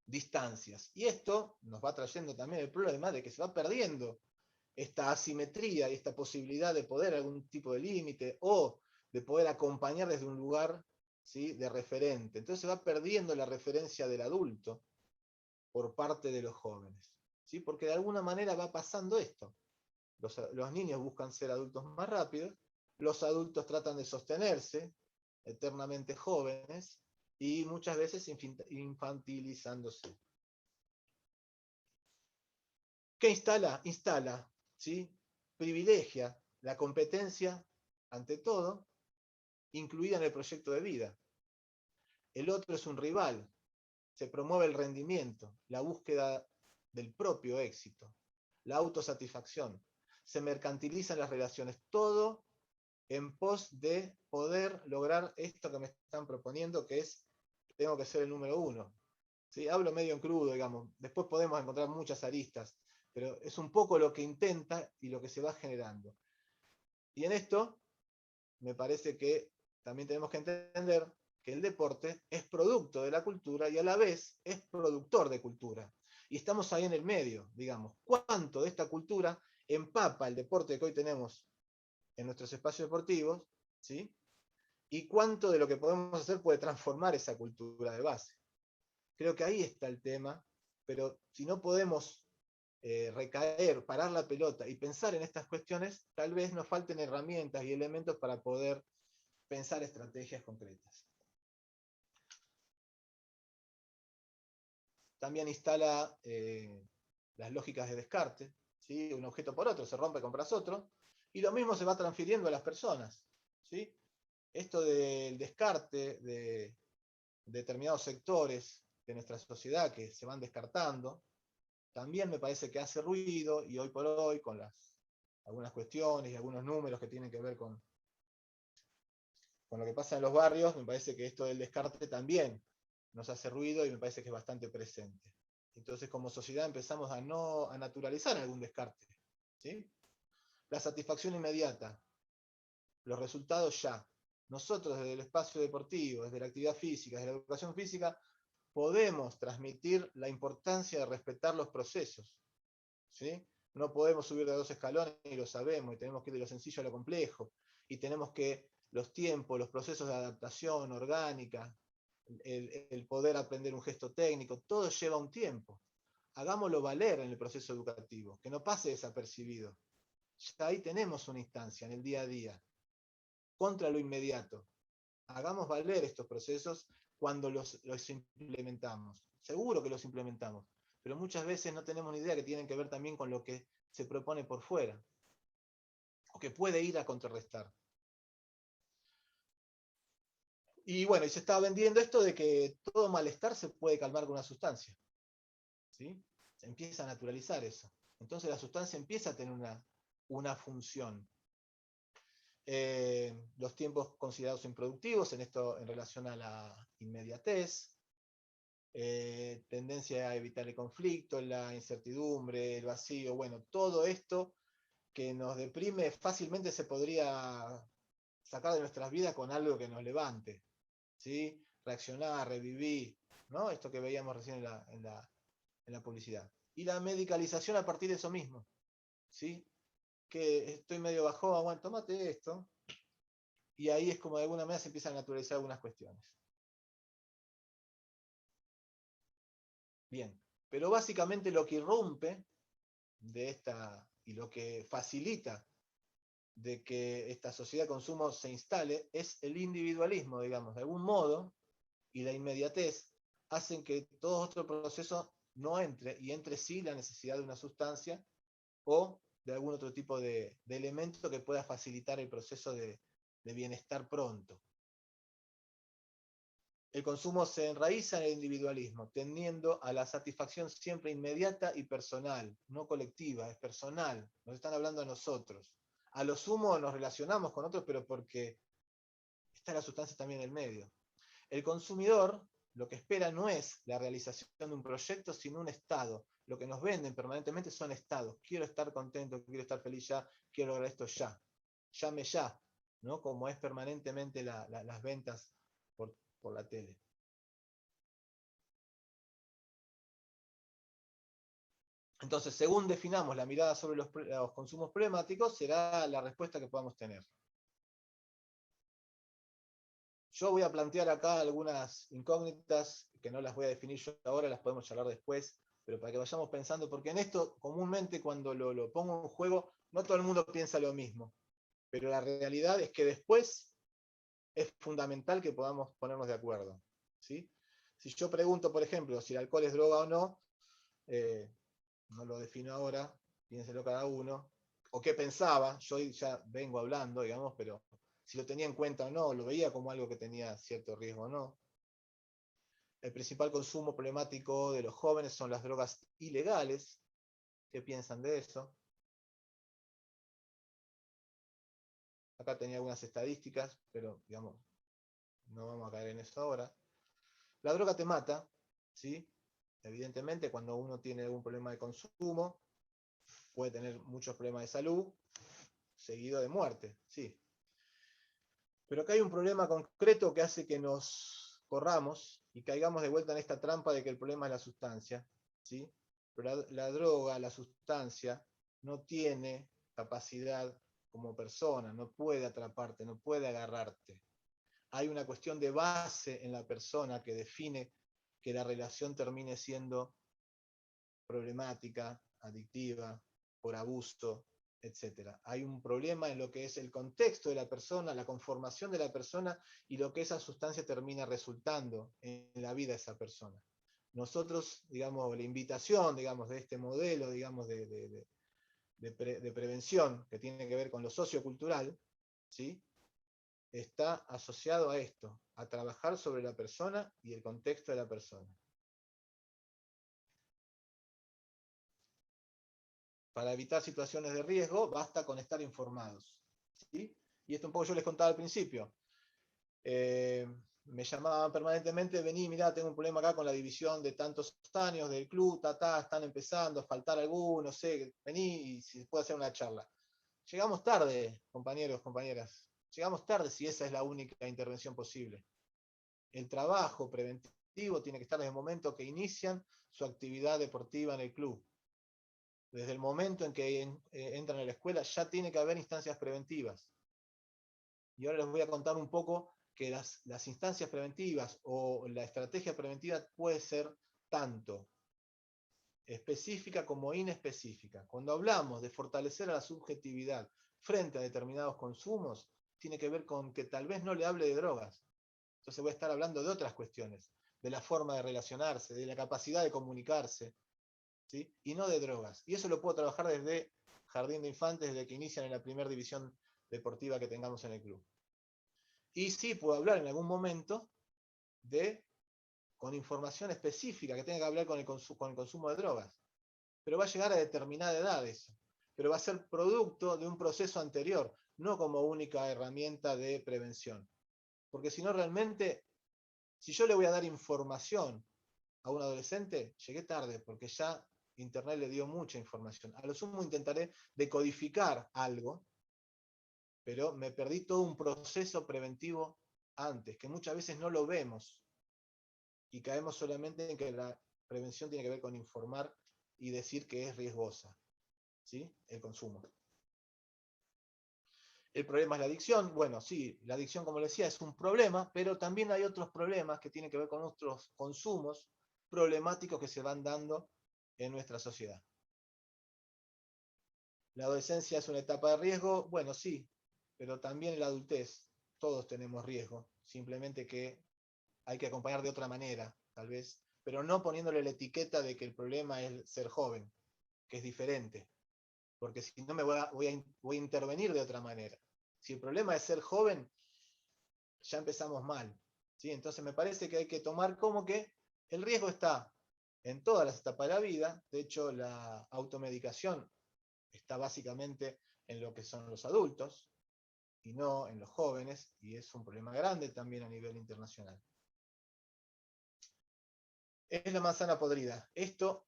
Speaker 4: distancias. Y esto nos va trayendo también el problema de que se va perdiendo esta asimetría y esta posibilidad de poder algún tipo de límite o de poder acompañar desde un lugar, ¿sí?, de referente. Entonces se va perdiendo la referencia del adulto por parte de los jóvenes, ¿sí? Porque de alguna manera va pasando esto. Los niños buscan ser adultos más rápidos, los adultos tratan de sostenerse eternamente jóvenes y muchas veces infantilizándose. ¿Qué instala? Instala, ¿sí? Privilegia la competencia ante todo, incluida en el proyecto de vida. El otro es un rival, se promueve el rendimiento, la búsqueda del propio éxito, la autosatisfacción, se mercantilizan las relaciones, todo en pos de poder lograr esto que me están proponiendo, que es, tengo que ser el número uno. ¿Sí? Hablo medio en crudo, digamos, después podemos encontrar muchas aristas, pero es un poco lo que intenta y lo que se va generando. Y en esto, me parece que también tenemos que entender que el deporte es producto de la cultura y a la vez es productor de cultura. Y estamos ahí en el medio, digamos. ¿Cuánto de esta cultura empapa el deporte que hoy tenemos en nuestros espacios deportivos? ¿Sí? ¿Y cuánto de lo que podemos hacer puede transformar esa cultura de base? Creo que ahí está el tema, pero si no podemos recaer, parar la pelota y pensar en estas cuestiones, tal vez nos falten herramientas y elementos para poder pensar estrategias concretas. También instala las lógicas de descarte, ¿sí? Un objeto por otro, se rompe, compras otro, y lo mismo se va transfiriendo a las personas, ¿sí? Esto del descarte de determinados sectores de nuestra sociedad que se van descartando, también me parece que hace ruido, y hoy por hoy, con algunas cuestiones y algunos números que tienen que ver con lo que pasa en los barrios, me parece que esto del descarte también nos hace ruido y me parece que es bastante presente. Entonces, como sociedad empezamos a naturalizar algún descarte, ¿sí? La satisfacción inmediata, los resultados ya. Nosotros desde el espacio deportivo, desde la actividad física, desde la educación física, podemos transmitir la importancia de respetar los procesos, ¿sí? No podemos subir de 2 escalones y lo sabemos, y tenemos que ir de lo sencillo a lo complejo, y tenemos que los tiempos, los procesos de adaptación orgánica, el poder aprender un gesto técnico, todo lleva un tiempo. Hagámoslo valer en el proceso educativo, que no pase desapercibido. Ya ahí tenemos una instancia en el día a día, contra lo inmediato. Hagamos valer estos procesos cuando los implementamos. Seguro que los implementamos, pero muchas veces no tenemos ni idea que tienen que ver también con lo que se propone por fuera, o que puede ir a contrarrestar. Y bueno, y se está vendiendo esto de que todo malestar se puede calmar con una sustancia, ¿sí? Se empieza a naturalizar eso. Entonces la sustancia empieza a tener una función. los tiempos considerados improductivos, en relación a la inmediatez, tendencia a evitar el conflicto, la incertidumbre, el vacío, bueno, todo esto que nos deprime fácilmente se podría sacar de nuestras vidas con algo que nos levante, ¿sí? Reaccionar, revivir, ¿no? Esto que veíamos recién en la publicidad. Y la medicalización a partir de eso mismo, ¿sí? Que estoy medio bajón, bueno, tómate esto, y ahí es como de alguna manera se empiezan a naturalizar algunas cuestiones. Bien, pero básicamente lo que irrumpe de esta, y lo que facilita de que esta sociedad de consumo se instale, es el individualismo, digamos, de algún modo, y la inmediatez, hacen que todo otro proceso no entre, y entre sí la necesidad de una sustancia, o de algún otro tipo de elemento que pueda facilitar el proceso de bienestar pronto. El consumo se enraiza en el individualismo, tendiendo a la satisfacción siempre inmediata y personal, no colectiva, es personal, nos están hablando a nosotros. A lo sumo nos relacionamos con otros, pero porque está la sustancia también en el medio. El consumidor lo que espera no es la realización de un proyecto, sino un estado. Lo que nos venden permanentemente son estados. Quiero estar contento, quiero estar feliz ya, quiero lograr esto ya. Llame ya, ¿no? Como es permanentemente las ventas por la tele. Entonces, según definamos la mirada sobre los consumos problemáticos, será la respuesta que podamos tener. Yo voy a plantear acá algunas incógnitas, que no las voy a definir yo ahora, las podemos charlar después, pero para que vayamos pensando, porque en esto, comúnmente cuando lo pongo en juego, no todo el mundo piensa lo mismo, pero la realidad es que después es fundamental que podamos ponernos de acuerdo, ¿sí? Si yo pregunto, por ejemplo, si el alcohol es droga o no, no lo defino ahora, piénselo cada uno, o qué pensaba, yo ya vengo hablando, digamos, pero si lo tenía en cuenta o no, lo veía como algo que tenía cierto riesgo o no. El principal consumo problemático de los jóvenes son las drogas ilegales. ¿Qué piensan de eso? Acá tenía algunas estadísticas, pero digamos, no vamos a caer en eso ahora. La droga te mata, ¿sí? Evidentemente, cuando uno tiene algún problema de consumo, puede tener muchos problemas de salud, seguido de muerte, sí. Pero acá hay un problema concreto que hace que nos corramos y caigamos de vuelta en esta trampa de que el problema es la sustancia, ¿sí? Pero la droga, la sustancia, no tiene capacidad como persona, no puede atraparte, no puede agarrarte. Hay una cuestión de base en la persona que define que la relación termine siendo problemática, adictiva, por abuso, etc. Hay un problema en lo que es el contexto de la persona, la conformación de la persona y lo que esa sustancia termina resultando en la vida de esa persona. Nosotros, digamos, la invitación, digamos, de este modelo, digamos, de prevención que tiene que ver con lo sociocultural, ¿sí? Está asociado a esto, a trabajar sobre la persona y el contexto de la persona. Para evitar situaciones de riesgo, basta con estar informados, ¿sí? Y esto un poco yo les contaba al principio. Me llamaban permanentemente, vení, mirá, tengo un problema acá con la división de tantos años del club, están empezando a faltar algunos, no sé, vení y si se puede hacer una charla. Llegamos tarde, compañeros, compañeras. Llegamos tarde si esa es la única intervención posible. El trabajo preventivo tiene que estar desde el momento que inician su actividad deportiva en el club. Desde el momento en que entran a la escuela ya tiene que haber instancias preventivas. Y ahora les voy a contar un poco que las instancias preventivas o la estrategia preventiva puede ser tanto específica como inespecífica. Cuando hablamos de fortalecer a la subjetividad frente a determinados consumos, tiene que ver con que tal vez no le hable de drogas. Entonces voy a estar hablando de otras cuestiones, de la forma de relacionarse, de la capacidad de comunicarse, ¿sí? Y no de drogas. Y eso lo puedo trabajar desde jardín de infantes, desde que inician en la primera división deportiva que tengamos en el club. Y sí puedo hablar en algún momento con información específica que tenga que ver con el consumo de drogas. Pero va a llegar a determinada edad eso. Pero va a ser producto de un proceso anterior. no como única herramienta de prevención. Porque si no, realmente, si yo le voy a dar información a un adolescente, llegué tarde, porque ya Internet le dio mucha información. A lo sumo intentaré decodificar algo, pero me perdí todo un proceso preventivo antes, que muchas veces no lo vemos, y caemos solamente en que la prevención tiene que ver con informar y decir que es riesgosa, ¿sí? El consumo. El problema es la adicción. Bueno, sí, la adicción, como les decía, es un problema, pero también hay otros problemas que tienen que ver con nuestros consumos problemáticos que se van dando en nuestra sociedad. La adolescencia es una etapa de riesgo, bueno, sí, pero también en la adultez todos tenemos riesgo, simplemente que hay que acompañar de otra manera, tal vez, pero no poniéndole la etiqueta de que el problema es ser joven, que es diferente, porque si no voy a intervenir de otra manera. Si el problema es ser joven, ya empezamos mal, ¿sí? Entonces me parece que hay que tomar como que el riesgo está en todas las etapas de la vida. De hecho, la automedicación está básicamente en lo que son los adultos y no en los jóvenes, y es un problema grande también a nivel internacional. Es la manzana podrida. Esto,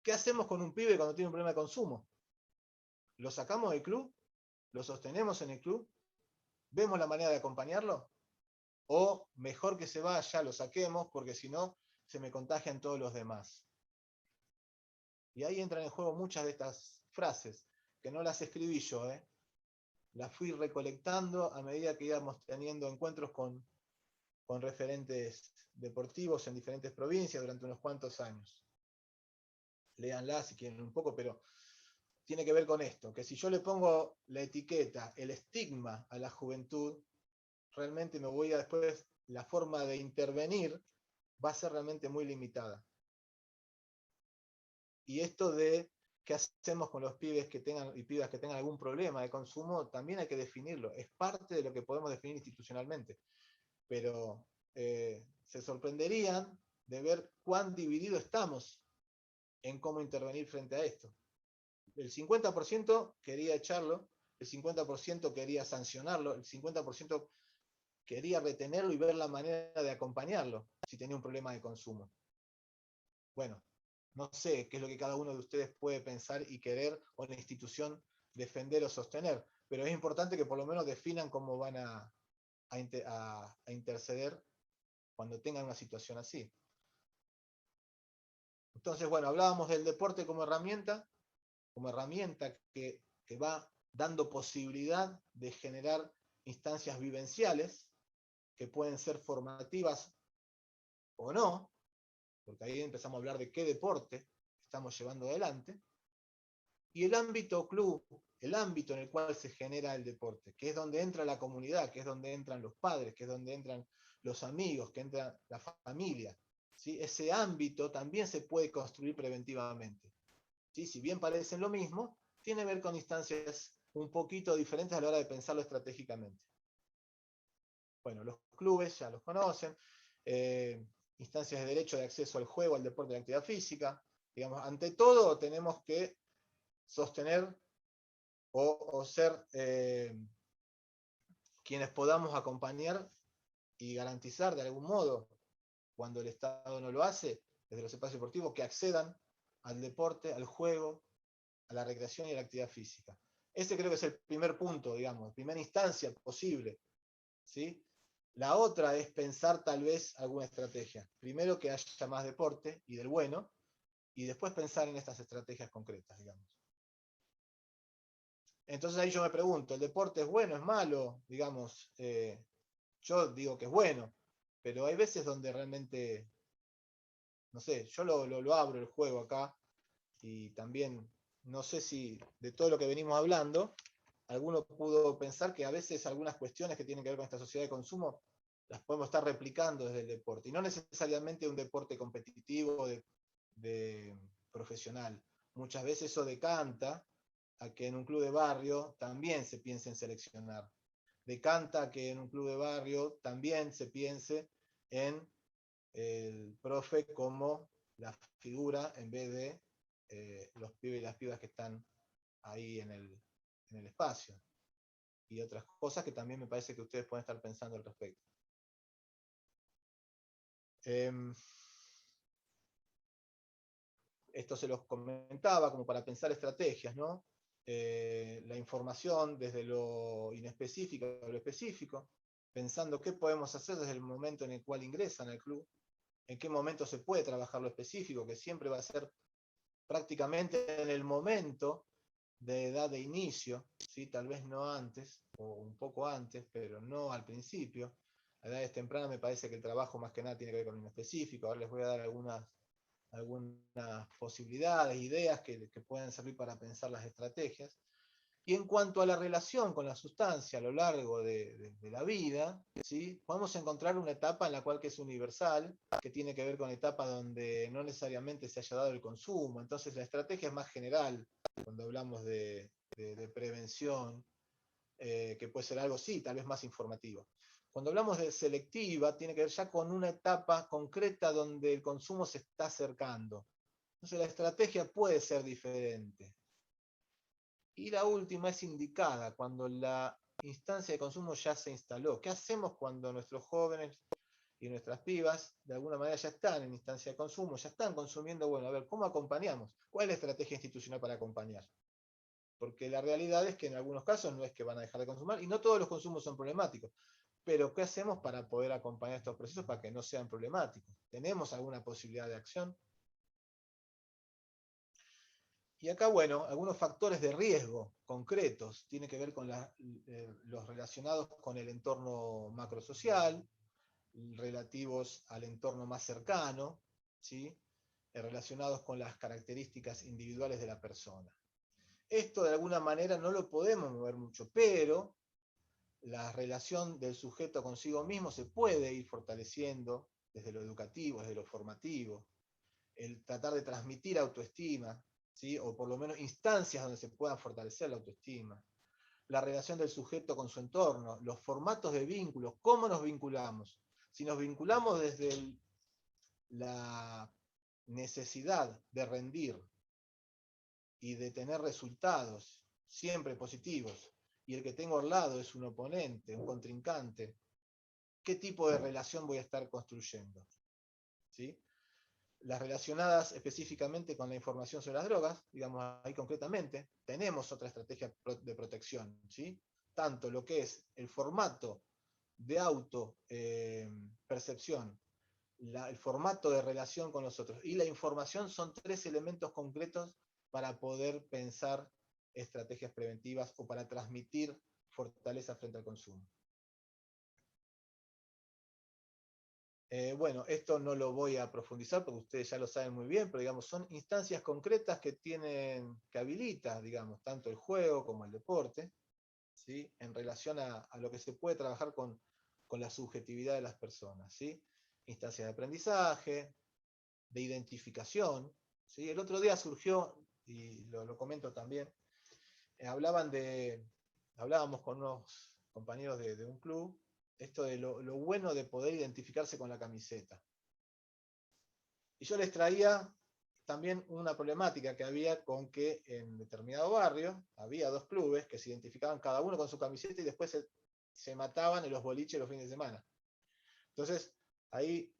Speaker 4: ¿qué hacemos con un pibe cuando tiene un problema de consumo? ¿Lo sacamos del club? ¿Lo sostenemos en el club? ¿Vemos la manera de acompañarlo? O mejor que se vaya, lo saquemos, porque si no, se me contagian todos los demás. Y ahí entran en juego muchas de estas frases, que no las escribí yo, las fui recolectando a medida que íbamos teniendo encuentros con referentes deportivos en diferentes provincias durante unos cuantos años. Léanlas si quieren un poco, pero tiene que ver con esto, que si yo le pongo la etiqueta, el estigma a la juventud, realmente me voy a después, la forma de intervenir va a ser realmente muy limitada. Y esto de qué hacemos con los pibes que tengan y pibas que tengan algún problema de consumo, también hay que definirlo. Es parte de lo que podemos definir institucionalmente. Pero se sorprenderían de ver cuán divididos estamos en cómo intervenir frente a esto. El 50% quería echarlo, el 50% quería sancionarlo, el 50% quería retenerlo y ver la manera de acompañarlo si tenía un problema de consumo. Bueno, no sé qué es lo que cada uno de ustedes puede pensar y querer, o la institución defender o sostener, pero es importante que por lo menos definan cómo van a interceder cuando tengan una situación así. Entonces, bueno, hablábamos del deporte como herramienta que va dando posibilidad de generar instancias vivenciales que pueden ser formativas o no, porque ahí empezamos a hablar de qué deporte estamos llevando adelante, y el ámbito club, el ámbito en el cual se genera el deporte, que es donde entra la comunidad, que es donde entran los padres, que es donde entran los amigos, que entra la familia. ¿Sí? Ese ámbito también se puede construir preventivamente. ¿Sí? Si bien parecen lo mismo, tiene que ver con instancias un poquito diferentes a la hora de pensarlo estratégicamente. Bueno, los clubes ya los conocen, instancias de derecho de acceso al juego, al deporte, a la actividad física. Digamos, ante todo tenemos que sostener o ser quienes podamos acompañar y garantizar de algún modo, cuando el Estado no lo hace, desde los espacios deportivos, que accedan al deporte, al juego, a la recreación y a la actividad física. Ese creo que es el primer punto, digamos, primera instancia posible, ¿sí? La otra es pensar tal vez alguna estrategia. Primero que haya más deporte y del bueno, y después pensar en estas estrategias concretas, digamos. Entonces ahí yo me pregunto, ¿el deporte es bueno, es malo? Digamos, yo digo que es bueno, pero hay veces donde realmente, no sé, yo lo abro el juego acá, y también no sé si de todo lo que venimos hablando, alguno pudo pensar que a veces algunas cuestiones que tienen que ver con esta sociedad de consumo las podemos estar replicando desde el deporte, y no necesariamente un deporte competitivo de profesional. Muchas veces eso decanta a que en un club de barrio también se piense en seleccionar. Decanta a que en un club de barrio también se piense en el profe como la figura en vez de los pibes y las pibas que están ahí en el espacio. y otras cosas que también me parece que ustedes pueden estar pensando al respecto. Esto se los comentaba como para pensar estrategias, ¿no? La información desde lo inespecífico a lo específico, pensando qué podemos hacer desde el momento en el cual ingresan al club, en qué momento se puede trabajar lo específico, que siempre va a ser prácticamente en el momento de edad de inicio, ¿sí? Tal vez no antes, o un poco antes, pero no al principio. A edades tempranas me parece que el trabajo más que nada tiene que ver con lo específico. Ahora les voy a dar algunas posibilidades, ideas que pueden servir para pensar las estrategias. Y en cuanto a la relación con la sustancia a lo largo de la vida, ¿sí? Podemos encontrar una etapa en la cual que es universal, que tiene que ver con etapas donde no necesariamente se haya dado el consumo. Entonces la estrategia es más general cuando hablamos de prevención, que puede ser algo, sí, tal vez más informativo. Cuando hablamos de selectiva, tiene que ver ya con una etapa concreta donde el consumo se está acercando. Entonces la estrategia puede ser diferente. Y la última es indicada, cuando la instancia de consumo ya se instaló. ¿Qué hacemos cuando nuestros jóvenes y nuestras pibas de alguna manera ya están en instancia de consumo, ya están consumiendo? Bueno, a ver, ¿cómo acompañamos? ¿Cuál es la estrategia institucional para acompañar? Porque la realidad es que en algunos casos no es que van a dejar de consumir, y no todos los consumos son problemáticos. Pero ¿qué hacemos para poder acompañar estos procesos para que no sean problemáticos? ¿Tenemos alguna posibilidad de acción? Y acá, bueno, algunos factores de riesgo concretos tienen que ver con los relacionados con el entorno macrosocial, relativos al entorno más cercano, ¿sí? Relacionados con las características individuales de la persona. Esto de alguna manera no lo podemos mover mucho, pero la relación del sujeto consigo mismo se puede ir fortaleciendo desde lo educativo, desde lo formativo, el tratar de transmitir autoestima, ¿sí? O por lo menos instancias donde se pueda fortalecer la autoestima, la relación del sujeto con su entorno, los formatos de vínculos, cómo nos vinculamos. Si nos vinculamos desde la necesidad de rendir y de tener resultados siempre positivos, y el que tengo al lado es un oponente, un contrincante, ¿qué tipo de relación voy a estar construyendo? ¿Sí? Las relacionadas específicamente con la información sobre las drogas, digamos ahí concretamente, tenemos otra estrategia de protección, ¿sí? Tanto lo que es el formato de auto percepción, el formato de relación con los otros y la información son tres elementos concretos para poder pensar estrategias preventivas o para transmitir fortaleza frente al consumo. Bueno, esto no lo voy a profundizar porque ustedes ya lo saben muy bien, pero digamos, son instancias concretas que habilita, digamos, tanto el juego como el deporte, ¿sí? En relación a lo que se puede trabajar con la subjetividad de las personas, ¿sí? Instancias de aprendizaje, de identificación, ¿sí? El otro día surgió, y lo comento también, hablábamos con unos compañeros de un club, esto de lo bueno de poder identificarse con la camiseta. Y yo les traía también una problemática que había con que en determinado barrio había dos clubes que se identificaban cada uno con su camiseta y después se mataban en los boliches los fines de semana. Entonces, ahí,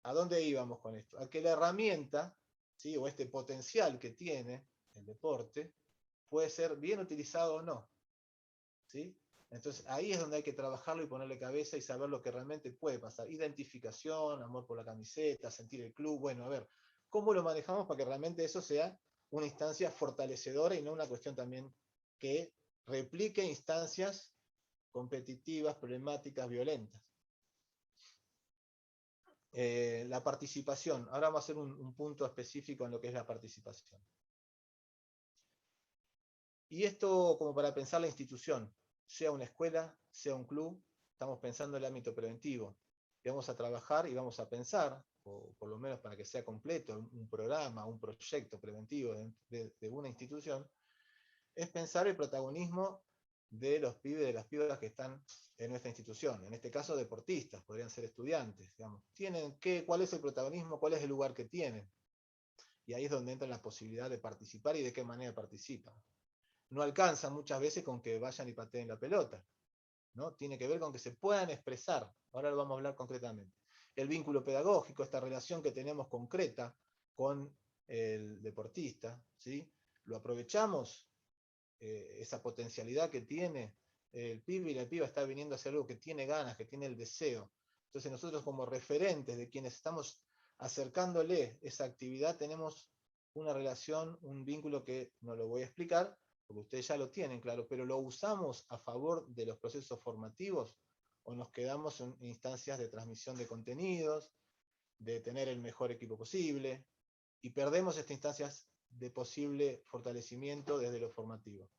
Speaker 4: ¿a dónde íbamos con esto? A que la herramienta, ¿sí? O este potencial que tiene el deporte puede ser bien utilizado o no, ¿sí? Entonces ahí es donde hay que trabajarlo y ponerle cabeza y saber lo que realmente puede pasar. Identificación, amor por la camiseta, sentir el club, bueno, a ver, ¿cómo lo manejamos para que realmente eso sea una instancia fortalecedora y no una cuestión también que replique instancias competitivas, problemáticas, violentas? La participación. Ahora vamos a hacer un punto específico en lo que es la participación. Y esto como para pensar la institución, sea una escuela, sea un club, estamos pensando en el ámbito preventivo. Y vamos a trabajar y vamos a pensar, o por lo menos para que sea completo, un programa, un proyecto preventivo de una institución, es pensar el protagonismo de los pibes y de las pibas que están en nuestra institución. En este caso, deportistas, podrían ser estudiantes. Digamos. ¿Cuál es el protagonismo? ¿Cuál es el lugar que tienen? Y ahí es donde entra la posibilidad de participar y de qué manera participan. no alcanza muchas veces con que vayan y pateen la pelota, ¿no? Tiene que ver con que se puedan expresar. Ahora lo vamos a hablar concretamente. El vínculo pedagógico, esta relación que tenemos concreta con el deportista, ¿sí? Lo aprovechamos, esa potencialidad que tiene el pibe y la piba está viniendo a hacer algo que tiene ganas, que tiene el deseo. Entonces nosotros como referentes de quienes estamos acercándole esa actividad tenemos una relación, un vínculo que no lo voy a explicar, porque ustedes ya lo tienen claro, pero lo usamos a favor de los procesos formativos o nos quedamos en instancias de transmisión de contenidos, de tener el mejor equipo posible, y perdemos estas instancias de posible fortalecimiento desde lo formativo.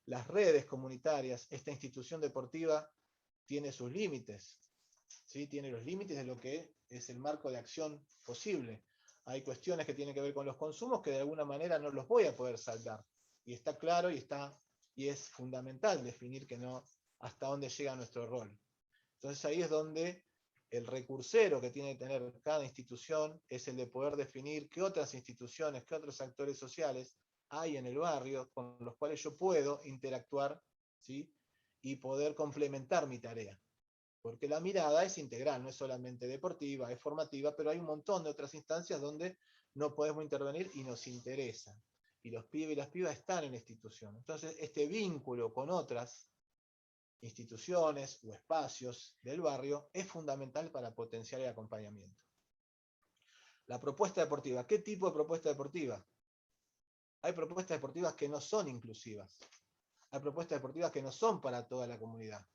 Speaker 4: Las redes comunitarias, esta institución deportiva tiene sus límites, ¿sí? Tiene los límites de lo que es el marco de acción posible. Hay cuestiones que tienen que ver con los consumos que de alguna manera no los voy a poder saldar. Y está claro y es fundamental definir que no, hasta dónde llega nuestro rol. Entonces ahí es donde el recursero que tiene que tener cada institución es el de poder definir qué otras instituciones, qué otros actores sociales hay en el barrio con los cuales yo puedo interactuar, ¿sí? Y poder complementar mi tarea. Porque la mirada es integral, no es solamente deportiva, es formativa, pero hay un montón de otras instancias donde no podemos intervenir y nos interesa. Y los pibes y las pibas están en la institución. Entonces, este vínculo con otras instituciones o espacios del barrio es fundamental para potenciar el acompañamiento. La propuesta deportiva. ¿Qué tipo de propuesta deportiva? Hay propuestas deportivas que no son inclusivas. Hay propuestas deportivas que no son para toda la comunidad.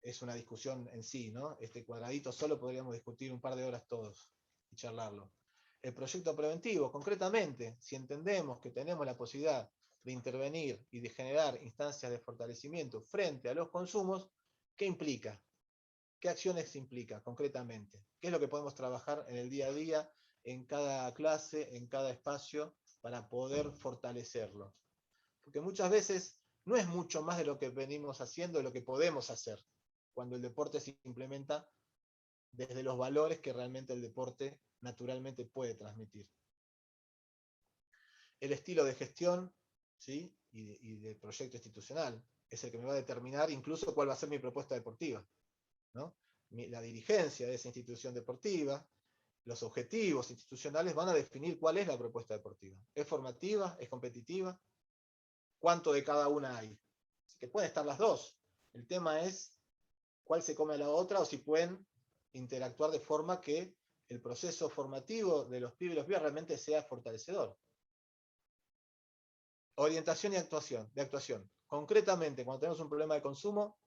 Speaker 4: Es una discusión en sí, ¿no? Este cuadradito solo podríamos discutir un par de horas todos y charlarlo. El proyecto preventivo, concretamente, si entendemos que tenemos la posibilidad de intervenir y de generar instancias de fortalecimiento frente a los consumos, ¿qué implica? ¿Qué acciones implica concretamente? ¿Qué es lo que podemos trabajar en el día a día, en cada clase, en cada espacio, para poder fortalecerlo? Porque muchas veces no es mucho más de lo que venimos haciendo, de lo que podemos hacer, cuando el deporte se implementa desde los valores que realmente el deporte naturalmente puede transmitir. El estilo de gestión, ¿sí? y de proyecto institucional es el que me va a determinar incluso cuál va a ser mi propuesta deportiva, ¿no? La dirigencia de esa institución deportiva, los objetivos institucionales van a definir cuál es la propuesta deportiva. ¿Es formativa? ¿Es competitiva? ¿Cuánto de cada una hay? Así que pueden estar las dos. El tema es cuál se come a la otra o si pueden interactuar de forma que el proceso formativo de los pibes y los pibas realmente sea fortalecedor. Orientación y actuación. Concretamente, cuando tenemos un problema de consumo,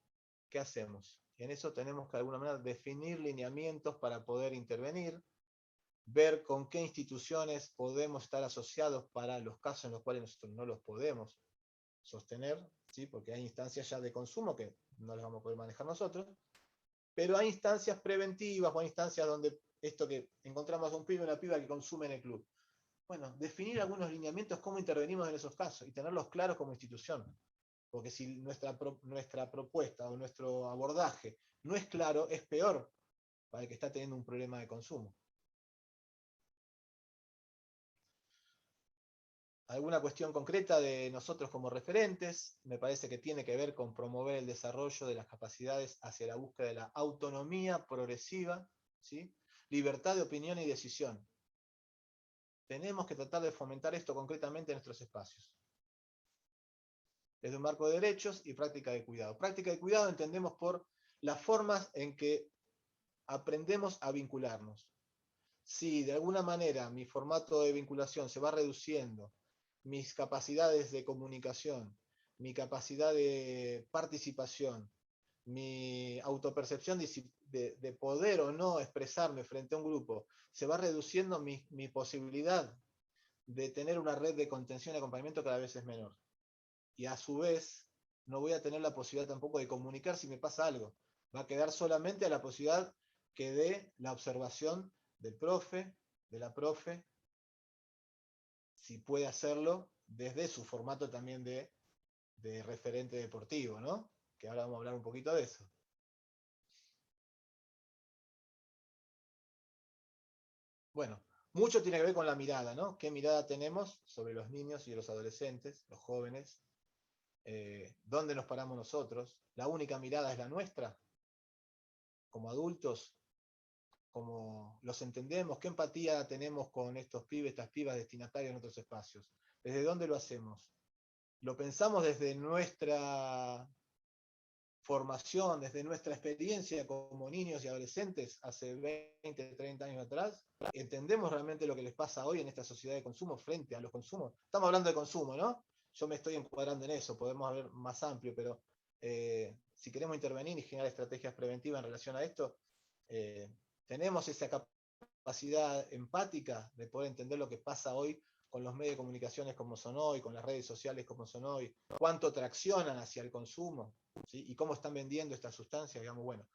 Speaker 4: ¿qué hacemos? En eso tenemos que de alguna manera definir lineamientos para poder intervenir, ver con qué instituciones podemos estar asociados para los casos en los cuales nosotros no los podemos sostener, ¿sí? Porque hay instancias ya de consumo que no las vamos a poder manejar nosotros, pero hay instancias preventivas o hay instancias donde esto que encontramos a un pibe o una piba que consume en el club. Bueno, definir algunos lineamientos, cómo intervenimos en esos casos y tenerlos claros como institución. Porque si nuestra propuesta o nuestro abordaje no es claro, es peor para el que está teniendo un problema de consumo. Alguna cuestión concreta de nosotros como referentes, me parece que tiene que ver con promover el desarrollo de las capacidades hacia la búsqueda de la autonomía progresiva, ¿sí? Libertad de opinión y decisión. Tenemos que tratar de fomentar esto concretamente en nuestros espacios. Desde un marco de derechos y práctica de cuidado. Práctica de cuidado entendemos por las formas en que aprendemos a vincularnos. Si de alguna manera mi formato de vinculación se va reduciendo, mis capacidades de comunicación, mi capacidad de participación, mi autopercepción de poder o no expresarme frente a un grupo, se va reduciendo mi posibilidad de tener una red de contención y acompañamiento cada vez es menor. Y a su vez, no voy a tener la posibilidad tampoco de comunicar si me pasa algo. Va a quedar solamente a la posibilidad que dé la observación del profe, de la profe, si puede hacerlo desde su formato también de referente deportivo, ¿no? Que ahora vamos a hablar un poquito de eso. Bueno, Mucho tiene que ver con la mirada, ¿no? ¿Qué mirada tenemos sobre los niños y los adolescentes, los jóvenes? ¿Dónde nos paramos nosotros? ¿La única mirada es la nuestra? Como adultos, ¿cómo los entendemos? ¿Qué empatía tenemos con estos pibes, estas pibas destinatarias en otros espacios? ¿Desde dónde lo hacemos? ¿Lo pensamos desde nuestra formación, desde nuestra experiencia como niños y adolescentes hace 20, 30 años atrás? ¿Entendemos realmente lo que les pasa hoy en esta sociedad de consumo frente a los consumos? Estamos hablando de consumo, ¿no? Yo me estoy encuadrando en eso, podemos ver más amplio, pero si queremos intervenir y generar estrategias preventivas en relación a esto, tenemos esa capacidad empática de poder entender lo que pasa hoy con los medios de comunicaciones como son hoy, con las redes sociales como son hoy, cuánto traccionan hacia el consumo, ¿sí? Y cómo están vendiendo estas sustancias, digamos, bueno,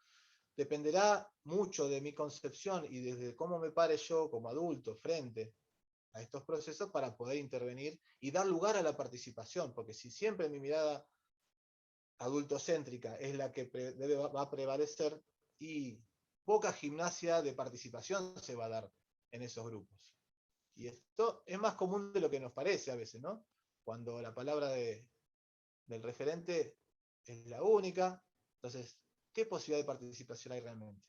Speaker 4: dependerá mucho de mi concepción y desde cómo me pare yo como adulto frente a estos procesos para poder intervenir y dar lugar a la participación, porque si siempre mi mirada adultocéntrica es la que va a prevalecer, y poca gimnasia de participación se va a dar en esos grupos. Y esto es más común de lo que nos parece a veces, ¿no? Cuando la palabra del referente es la única, entonces, ¿qué posibilidad de participación hay realmente?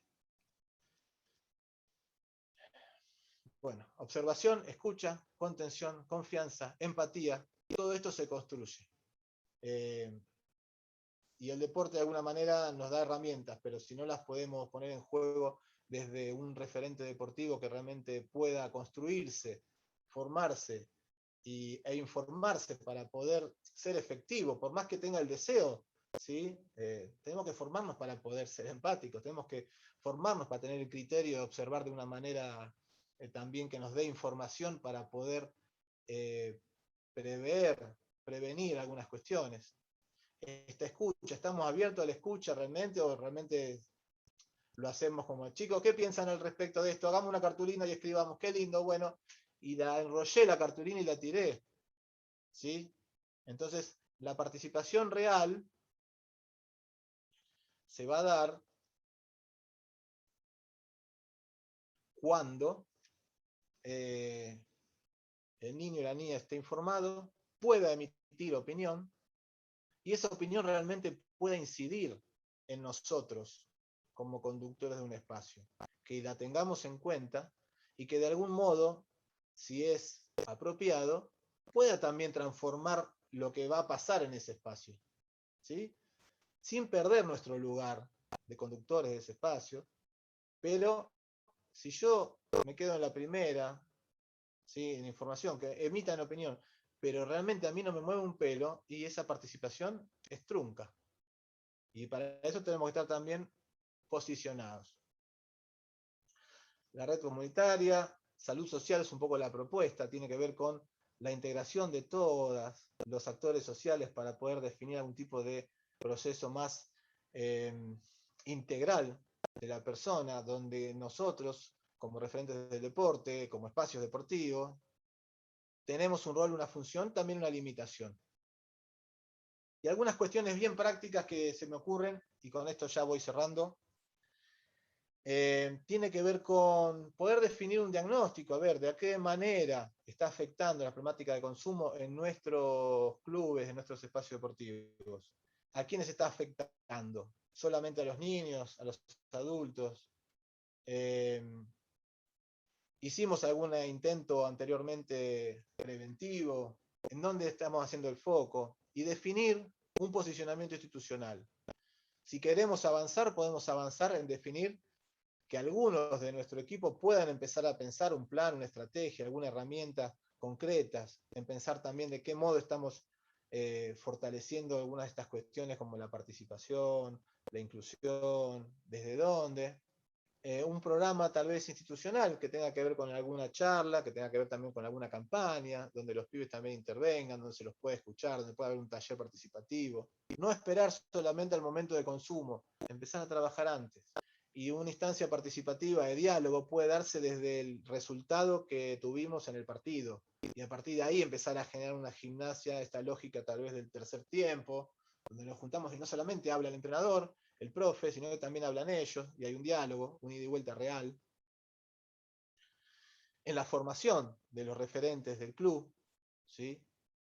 Speaker 4: Bueno, observación, escucha, contención, confianza, empatía, todo esto se construye. Y el deporte de alguna manera nos da herramientas, pero si no las podemos poner en juego desde un referente deportivo que realmente pueda construirse, formarse e informarse para poder ser efectivo, por más que tenga el deseo, ¿sí? Tenemos que formarnos para poder ser empáticos, tenemos que formarnos para tener el criterio de observar de una manera también que nos dé información para poder prevenir algunas cuestiones. Esta escucha, ¿estamos abiertos a la escucha realmente o realmente lo hacemos como chicos? ¿Qué piensan al respecto de esto? Hagamos una cartulina y escribamos, qué lindo, bueno, y la enrollé la cartulina y la tiré, ¿sí? Entonces, la participación real se va a dar cuando el niño y la niña esté informado, pueda emitir opinión, y esa opinión realmente pueda incidir en nosotros como conductores de un espacio, que la tengamos en cuenta y que de algún modo, si es apropiado, pueda también transformar lo que va a pasar en ese espacio, ¿sí? Sin perder nuestro lugar de conductores de ese espacio, pero si yo me quedo en la primera, ¿sí? En información, que emitan opinión, pero realmente a mí no me mueve un pelo, y esa participación es trunca. Y para eso tenemos que estar también posicionados. La red comunitaria, salud social es un poco la propuesta, tiene que ver con la integración de todos los actores sociales para poder definir algún tipo de proceso más integral de la persona, donde nosotros, como referentes del deporte, como espacios deportivos, tenemos un rol, una función, también una limitación. Y algunas cuestiones bien prácticas que se me ocurren, y con esto ya voy cerrando, tiene que ver con poder definir un diagnóstico, a ver, de qué manera está afectando la problemática de consumo en nuestros clubes, en nuestros espacios deportivos. ¿A quiénes está afectando? ¿Solamente a los niños, a los adultos? ¿Hicimos algún intento anteriormente preventivo? ¿En dónde estamos haciendo el foco? Y definir un posicionamiento institucional. Si queremos avanzar, podemos avanzar en definir que algunos de nuestro equipo puedan empezar a pensar un plan, una estrategia, alguna herramienta concretas, en pensar también de qué modo estamos fortaleciendo algunas de estas cuestiones como la participación, la inclusión, desde dónde. Un programa tal vez institucional que tenga que ver con alguna charla, que tenga que ver también con alguna campaña, donde los pibes también intervengan, donde se los puede escuchar, donde puede haber un taller participativo. No esperar solamente al momento de consumo, empezar a trabajar antes. Y una instancia participativa de diálogo puede darse desde el resultado que tuvimos en el partido. Y a partir de ahí empezar a generar una gimnasia, esta lógica tal vez del tercer tiempo, donde nos juntamos y no solamente habla el entrenador, el profe, sino que también hablan ellos, y hay un diálogo, un ida y vuelta real. en la formación de los referentes del club, ¿sí?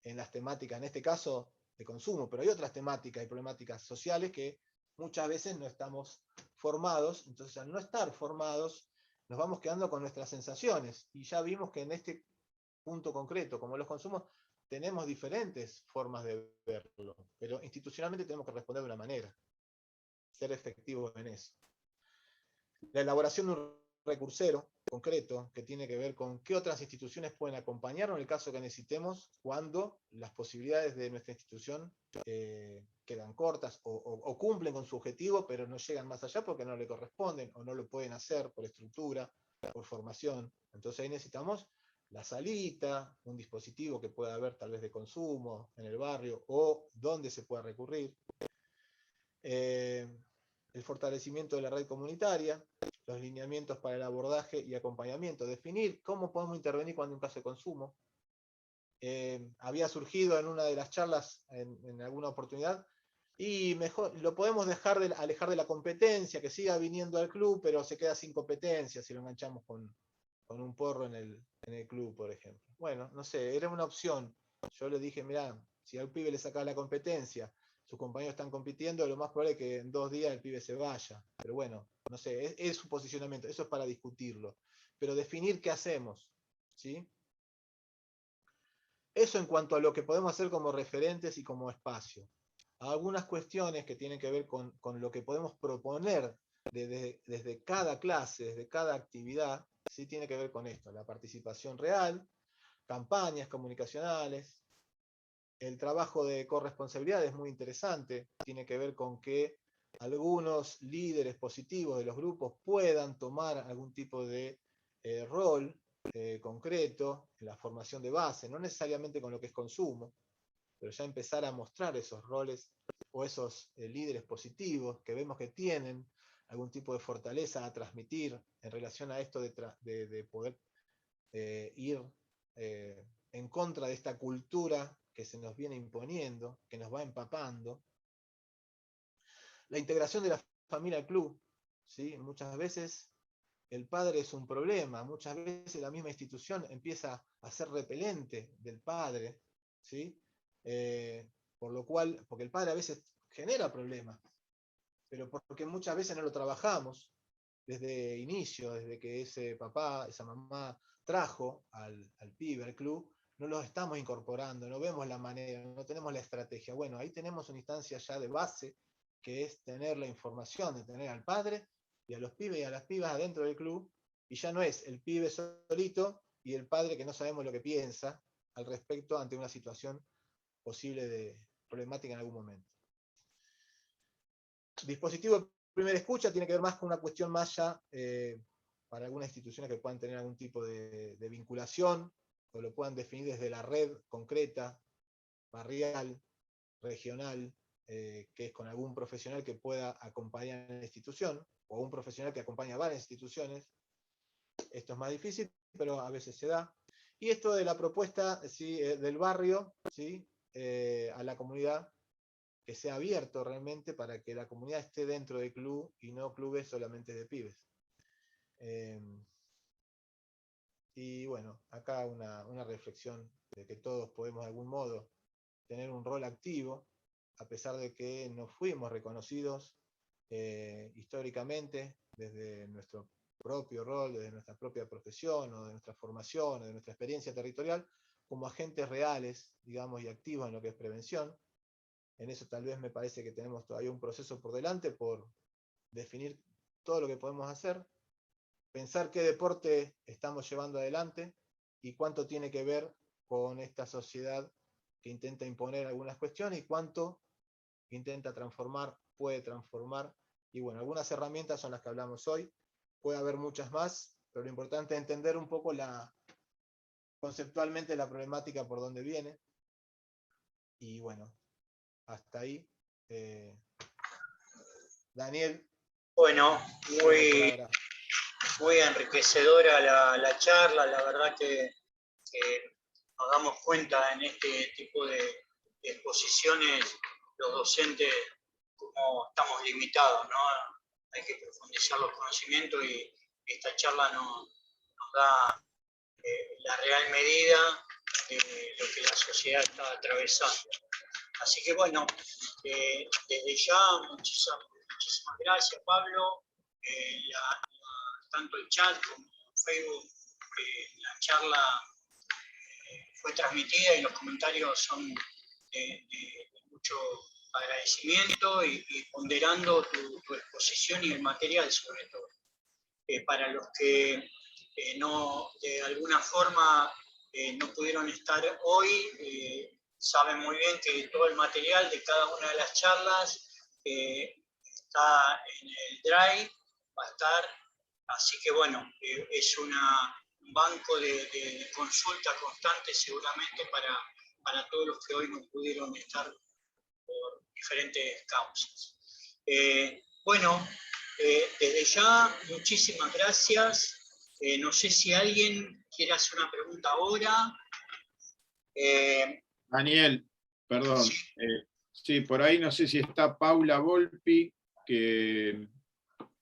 Speaker 4: En las temáticas, en este caso, de consumo, pero hay otras temáticas y problemáticas sociales que muchas veces no estamos formados, entonces al no estar formados, nos vamos quedando con nuestras sensaciones, y ya vimos que en este punto concreto, como los consumos, tenemos diferentes formas de verlo, pero institucionalmente tenemos que responder de una manera, ser efectivos en eso. La elaboración de un recursero concreto que tiene que ver con qué otras instituciones pueden acompañarnos en el caso que necesitemos cuando las posibilidades de nuestra institución quedan cortas o cumplen con su objetivo, pero no llegan más allá porque no le corresponden o no lo pueden hacer por estructura, por formación. Entonces ahí necesitamos la salita, un dispositivo que pueda haber tal vez de consumo en el barrio o donde se pueda recurrir. El fortalecimiento de la red comunitaria, los lineamientos para el abordaje y acompañamiento, definir cómo podemos intervenir cuando hay un caso de consumo. Había surgido en una de las charlas en alguna oportunidad, y mejor lo podemos alejar de la competencia, que siga viniendo al club, pero se queda sin competencia si lo enganchamos con un porro en el club, por ejemplo. Bueno, no sé, era una opción. Yo le dije, mirá, si al pibe le sacaba la competencia, sus compañeros están compitiendo, lo más probable es que en 2 días el pibe se vaya. Pero bueno, no sé, es su posicionamiento, eso es para discutirlo. Pero definir qué hacemos, ¿sí? Eso en cuanto a lo que podemos hacer como referentes y como espacio. Algunas cuestiones que tienen que ver con lo que podemos proponer desde cada clase, desde cada actividad, sí tiene que ver con esto, la participación real, campañas comunicacionales. El trabajo de corresponsabilidad es muy interesante, tiene que ver con que algunos líderes positivos de los grupos puedan tomar algún tipo de rol concreto en la formación de base, no necesariamente con lo que es consumo, pero ya empezar a mostrar esos roles o esos líderes positivos que vemos que tienen algún tipo de fortaleza a transmitir en relación a esto de poder ir en contra de esta cultura que se nos viene imponiendo, que nos va empapando. La integración de la familia al club, ¿sí? Muchas veces el padre es un problema, muchas veces la misma institución empieza a ser repelente del padre, ¿sí? Por lo cual, porque el padre a veces genera problemas, pero porque muchas veces no lo trabajamos desde inicio, desde que ese papá, esa mamá trajo al pibe, al club, no lo estamos incorporando, no vemos la manera, no tenemos la estrategia. Bueno, ahí tenemos una instancia ya de base, que es tener la información, de tener al padre y a los pibes y a las pibas adentro del club, y ya no es el pibe solito y el padre que no sabemos lo que piensa al respecto ante una situación posible de problemática en algún momento. Dispositivo de primera escucha tiene que ver más con una cuestión más ya para algunas instituciones que puedan tener algún tipo de vinculación o lo puedan definir desde la red concreta, barrial, regional, que es con algún profesional que pueda acompañar a la institución o un profesional que acompaña a varias instituciones. Esto es más difícil, pero a veces se da. Y esto de la propuesta, ¿sí? Del barrio, ¿sí? A la comunidad, que sea abierto realmente para que la comunidad esté dentro del club y no clubes solamente de pibes. Y bueno, acá una reflexión de que todos podemos de algún modo tener un rol activo, a pesar de que no fuimos reconocidos históricamente desde nuestro propio rol, desde nuestra propia profesión o de nuestra formación o de nuestra experiencia territorial, como agentes reales, digamos, y activos en lo que es prevención. En eso tal vez me parece que tenemos todavía un proceso por delante por definir todo lo que podemos hacer, pensar qué deporte estamos llevando adelante y cuánto tiene que ver con esta sociedad que intenta imponer algunas cuestiones y cuánto intenta transformar, puede transformar. Y bueno, algunas herramientas son las que hablamos hoy, puede haber muchas más, pero lo importante es entender un poco conceptualmente la problemática por dónde viene. Y bueno, hasta ahí. Daniel.
Speaker 3: Bueno, muy enriquecedora la charla, la verdad que nos damos cuenta en este tipo de exposiciones, los docentes, cómo estamos limitados, ¿no? Hay que profundizar los conocimientos y esta charla nos da la real medida de lo que la sociedad está atravesando. Así que bueno, desde ya muchísimas gracias, Pablo. Tanto el chat como Facebook, la charla fue transmitida y los comentarios son de mucho agradecimiento y ponderando tu exposición y el material sobre todo. Para los que no, de alguna forma no pudieron estar hoy, saben muy bien que todo el material de cada una de las charlas está en el Drive, va a estar, así que bueno, es un banco de consulta constante seguramente para todos los que hoy no pudieron estar por diferentes causas. Bueno, desde ya, muchísimas gracias. No sé si alguien quiere hacer una pregunta ahora.
Speaker 2: Daniel, perdón.
Speaker 3: Sí.
Speaker 2: Sí, por ahí no sé si está Paula Volpi, que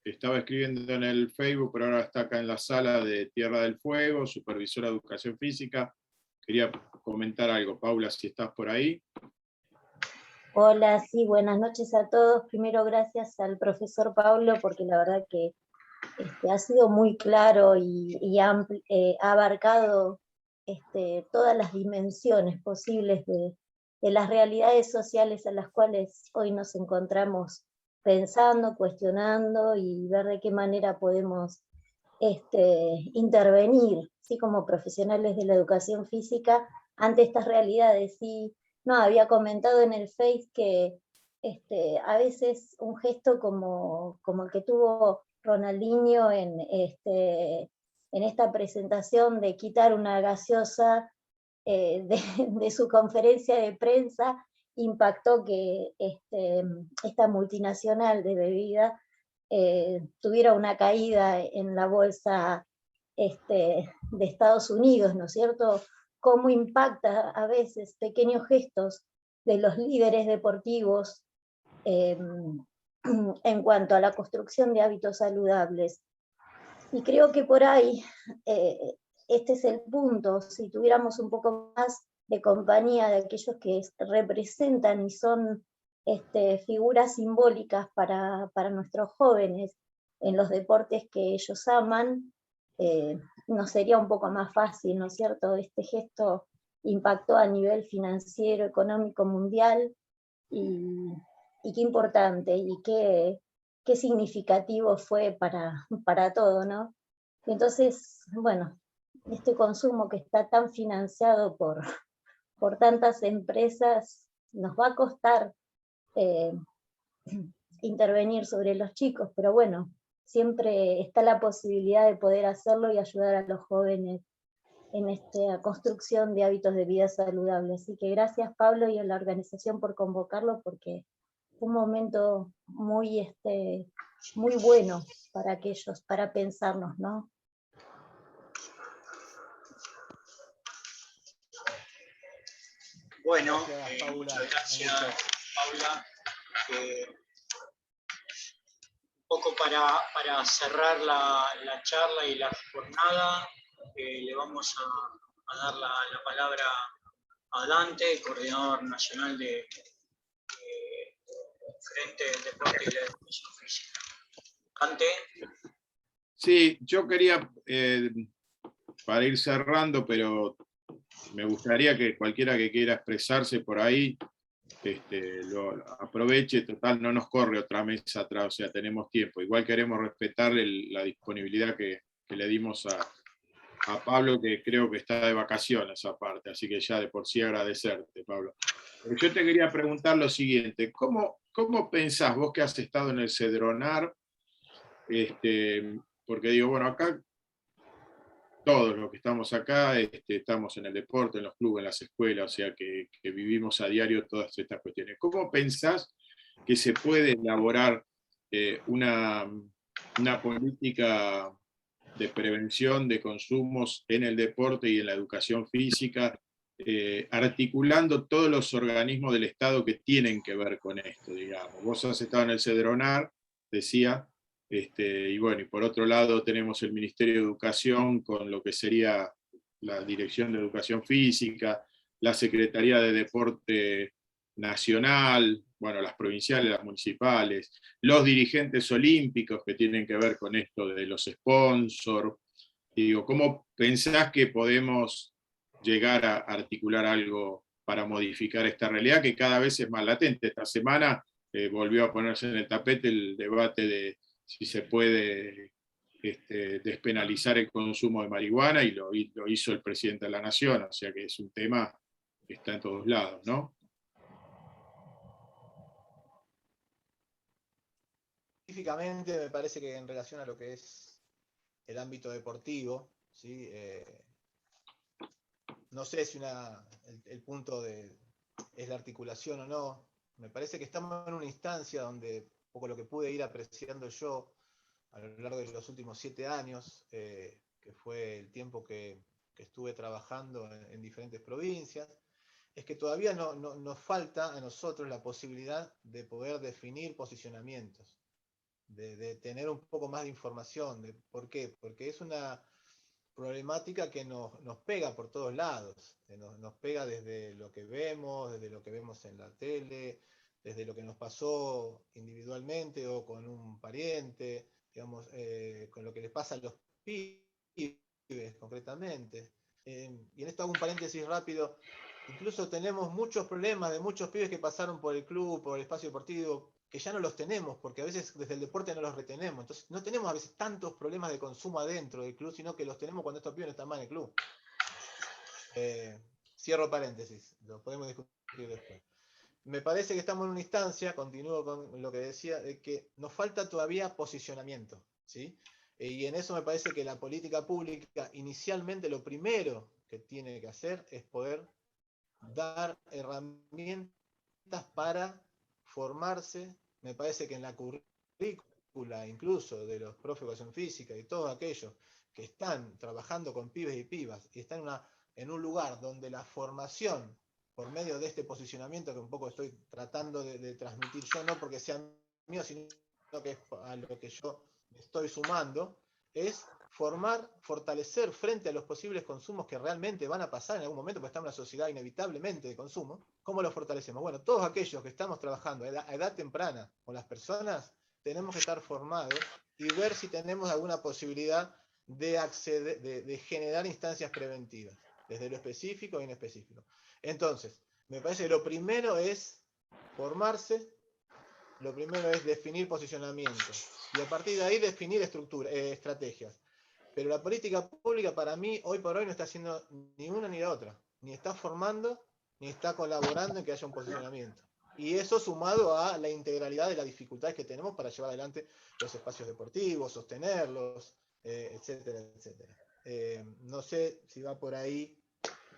Speaker 2: estaba escribiendo en el Facebook, pero ahora está acá en la sala de Tierra del Fuego, supervisora de Educación Física. Quería comentar algo. Paula, si estás por ahí.
Speaker 5: Hola, sí, buenas noches a todos. Primero, gracias al profesor Pablo, porque la verdad que ha sido muy claro y ha abarcado todas las dimensiones posibles de las realidades sociales a las cuales hoy nos encontramos pensando, cuestionando y ver de qué manera podemos intervenir, ¿sí? Como profesionales de la educación física ante estas realidades. Y no, había comentado en el Face que a veces un gesto como el que tuvo Ronaldinho en esta presentación de quitar una gaseosa de su conferencia de prensa, impactó que esta multinacional de bebida tuviera una caída en la bolsa de Estados Unidos, ¿no es cierto? Cómo impacta a veces pequeños gestos de los líderes deportivos en cuanto a la construcción de hábitos saludables. Y creo que por ahí este es el punto. Si tuviéramos un poco más de compañía de aquellos que representan y son figuras simbólicas para nuestros jóvenes en los deportes que ellos aman, nos sería un poco más fácil, ¿no es cierto? Este gesto impactó a nivel financiero, económico, mundial, y qué importante, y qué significativo fue para todo, ¿no? Entonces, bueno, este consumo que está tan financiado por tantas empresas, nos va a costar intervenir sobre los chicos, pero bueno, siempre está la posibilidad de poder hacerlo y ayudar a los jóvenes en esta construcción de hábitos de vida saludable. Así que gracias, Pablo, y a la organización por convocarlo, porque fue un momento muy bueno para aquellos, para pensarnos, ¿no?
Speaker 3: Bueno,
Speaker 4: Gracias, Paula.
Speaker 3: muchas gracias, Paula. Un poco para cerrar la charla y la jornada, le vamos a dar la palabra a Dante, coordinador nacional de Frente del Deporte y la Educación Física. Dante.
Speaker 2: Sí, yo quería, para ir cerrando, pero me gustaría que cualquiera que quiera expresarse por ahí, lo aproveche. Total, no nos corre otra mesa atrás, o sea, tenemos tiempo. Igual queremos respetar la disponibilidad que le dimos a Pablo, que creo que está de vacaciones aparte, así que ya de por sí agradecerte, Pablo. Pero yo te quería preguntar lo siguiente: ¿cómo pensás vos, que has estado en el Cedronar? Porque digo, bueno, acá todos los que estamos acá estamos en el deporte, en los clubes, en las escuelas, o sea que vivimos a diario todas estas cuestiones. ¿Cómo pensás que se puede elaborar una política de prevención de consumos en el deporte y en la educación física, articulando todos los organismos del Estado que tienen que ver con esto, digamos? Vos has estado en el Cedronar, decía, y bueno, y por otro lado tenemos el Ministerio de Educación con lo que sería la Dirección de Educación Física, la Secretaría de Deporte Nacional, bueno, las provinciales, las municipales, los dirigentes olímpicos que tienen que ver con esto de los sponsors. Digo, ¿cómo pensás que podemos llegar a articular algo para modificar esta realidad que cada vez es más latente? Esta semana volvió a ponerse en el tapete el debate de si se puede despenalizar el consumo de marihuana, y lo hizo el presidente de la Nación, o sea que es un tema que está en todos lados, ¿no?
Speaker 4: Específicamente me parece que en relación a lo que es el ámbito deportivo, ¿sí? No sé si el punto es la articulación o no. Me parece que estamos en una instancia donde, un poco lo que pude ir apreciando yo a lo largo de los últimos 7 años, que fue el tiempo que estuve trabajando en diferentes provincias, es que todavía nos falta a nosotros la posibilidad de poder definir posicionamientos, de tener un poco más de información. ¿Por qué? Porque es una problemática que nos pega por todos lados, nos pega desde lo que vemos en la tele, desde lo que nos pasó individualmente o con un pariente, digamos, con lo que les pasa a los pibes concretamente. Y en esto hago un paréntesis rápido. Incluso tenemos muchos problemas de muchos pibes que pasaron por el club, por el espacio deportivo, que ya no los tenemos, porque a veces desde el deporte no los retenemos. Entonces no tenemos a veces tantos problemas de consumo adentro del club, sino que los tenemos cuando estos pibes no están más en el club. Cierro paréntesis, lo podemos discutir después. Me parece que estamos en una instancia, continúo con lo que decía, de que nos falta todavía posicionamiento, ¿sí? Y en eso me parece que la política pública, inicialmente lo primero que tiene que hacer es poder dar herramientas para formarse. Me parece que en la currícula, incluso de los profes de educación física y todos aquellos que están trabajando con pibes y pibas y están en un lugar donde la formación, por medio de este posicionamiento que un poco estoy tratando de transmitir yo, no porque sea mío, sino que es a lo que yo me estoy sumando, es fortalecer frente a los posibles consumos que realmente van a pasar en algún momento, porque estamos en una sociedad inevitablemente de consumo. ¿Cómo lo fortalecemos? Bueno, todos aquellos que estamos trabajando a edad temprana con las personas, tenemos que estar formados y ver si tenemos alguna posibilidad de acceder, de generar instancias preventivas, desde lo específico e inespecífico. Entonces, me parece que lo primero es formarse, lo primero es definir posicionamiento, y a partir de ahí definir estrategias. Pero la política pública para mí, hoy por hoy, no está haciendo ni una ni la otra. Ni está formando, ni está colaborando en que haya un posicionamiento. Y eso sumado a la integralidad de las dificultades que tenemos para llevar adelante los espacios deportivos, sostenerlos, etcétera, etcétera. No sé si va por ahí,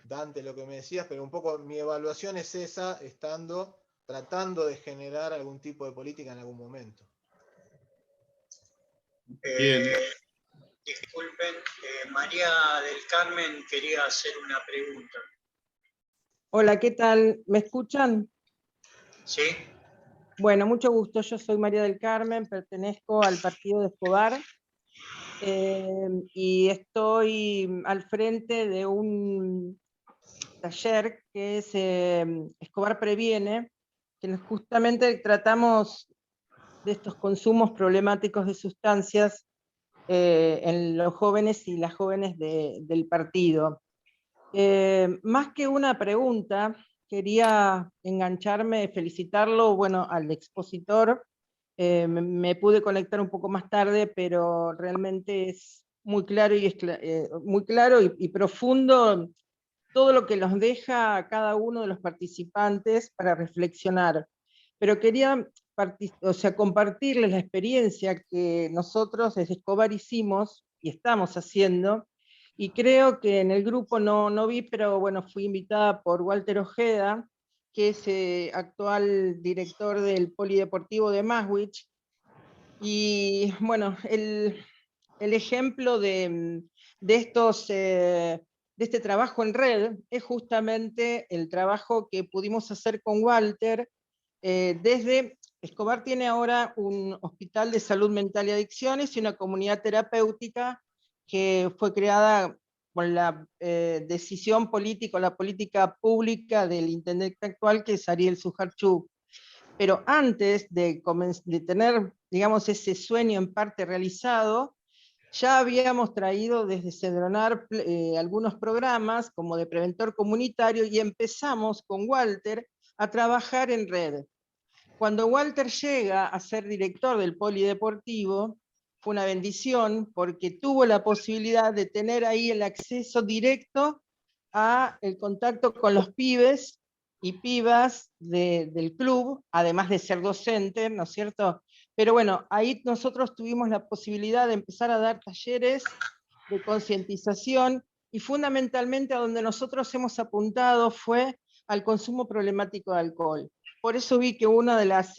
Speaker 4: Dante, lo que me decías, pero un poco mi evaluación es esa, tratando de generar algún tipo de política en algún momento.
Speaker 2: Bien.
Speaker 3: Disculpen, María del Carmen quería hacer una pregunta.
Speaker 6: Hola, ¿qué tal? ¿Me escuchan?
Speaker 3: ¿Sí?
Speaker 6: Bueno, mucho gusto. Yo soy María del Carmen, pertenezco al partido de Escobar y estoy al frente de un taller que es Escobar Previene, que justamente tratamos de estos consumos problemáticos de sustancias en los jóvenes y las jóvenes del partido. Más que una pregunta, quería engancharme, felicitarlo, bueno, al expositor. Me pude conectar un poco más tarde, pero realmente es muy claro y profundo todo lo que nos deja a cada uno de los participantes para reflexionar. Pero quería compartirles la experiencia que nosotros desde Escobar hicimos y estamos haciendo, y creo que en el grupo no vi, pero bueno, fui invitada por Walter Ojeda, que es actual director del Polideportivo de Maswich, y bueno, el ejemplo de este trabajo en red es justamente el trabajo que pudimos hacer con Walter. Desde Escobar tiene ahora un hospital de salud mental y adicciones y una comunidad terapéutica que fue creada la decisión política, la política pública del intendente actual, que es Ariel Sujarchuk. Pero antes de tener, digamos, ese sueño en parte realizado, ya habíamos traído desde Cedronar algunos programas como de preventor comunitario y empezamos con Walter a trabajar en red. Cuando Walter llega a ser director del polideportivo, fue una bendición porque tuvo la posibilidad de tener ahí el acceso directo a el contacto con los pibes y pibas del club, además de ser docente, ¿no es cierto? Pero bueno, ahí nosotros tuvimos la posibilidad de empezar a dar talleres de concientización y fundamentalmente a donde nosotros hemos apuntado fue al consumo problemático de alcohol. Por eso vi que una de las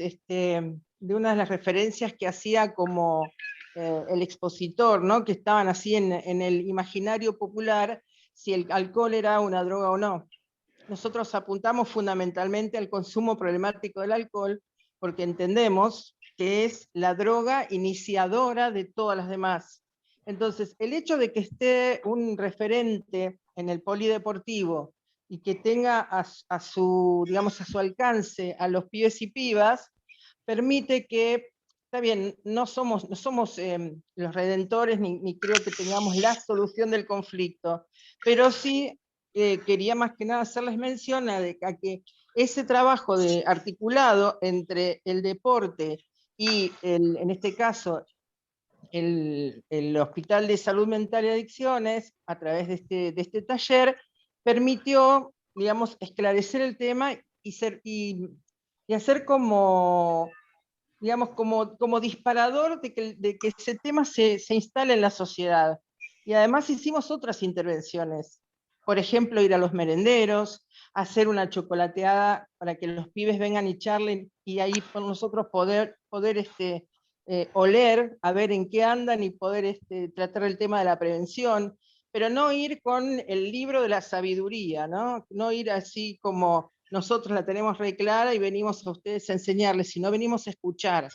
Speaker 6: referencias que hacía como el expositor, ¿no? Que estaban así en el imaginario popular, si el alcohol era una droga o no. Nosotros apuntamos fundamentalmente al consumo problemático del alcohol porque entendemos que es la droga iniciadora de todas las demás. Entonces, el hecho de que esté un referente en el polideportivo y que tenga a su alcance a los pibes y pibas, permite que, está bien, no somos los redentores, ni creo que tengamos la solución del conflicto, pero sí quería más que nada hacerles mención a que ese trabajo de articulado entre el deporte y, en este caso, el Hospital de Salud Mental y Adicciones, a través de este taller, permitió, digamos, esclarecer el tema y hacer como, digamos, como disparador de que ese tema se instale en la sociedad. Y además hicimos otras intervenciones. Por ejemplo, ir a los merenderos, hacer una chocolateada para que los pibes vengan y charlen, y ahí con nosotros poder oler, a ver en qué andan y poder tratar el tema de la prevención, pero no ir con el libro de la sabiduría, ¿no? No ir así como nosotros la tenemos re clara y venimos a ustedes a enseñarles, sino venimos a escuchar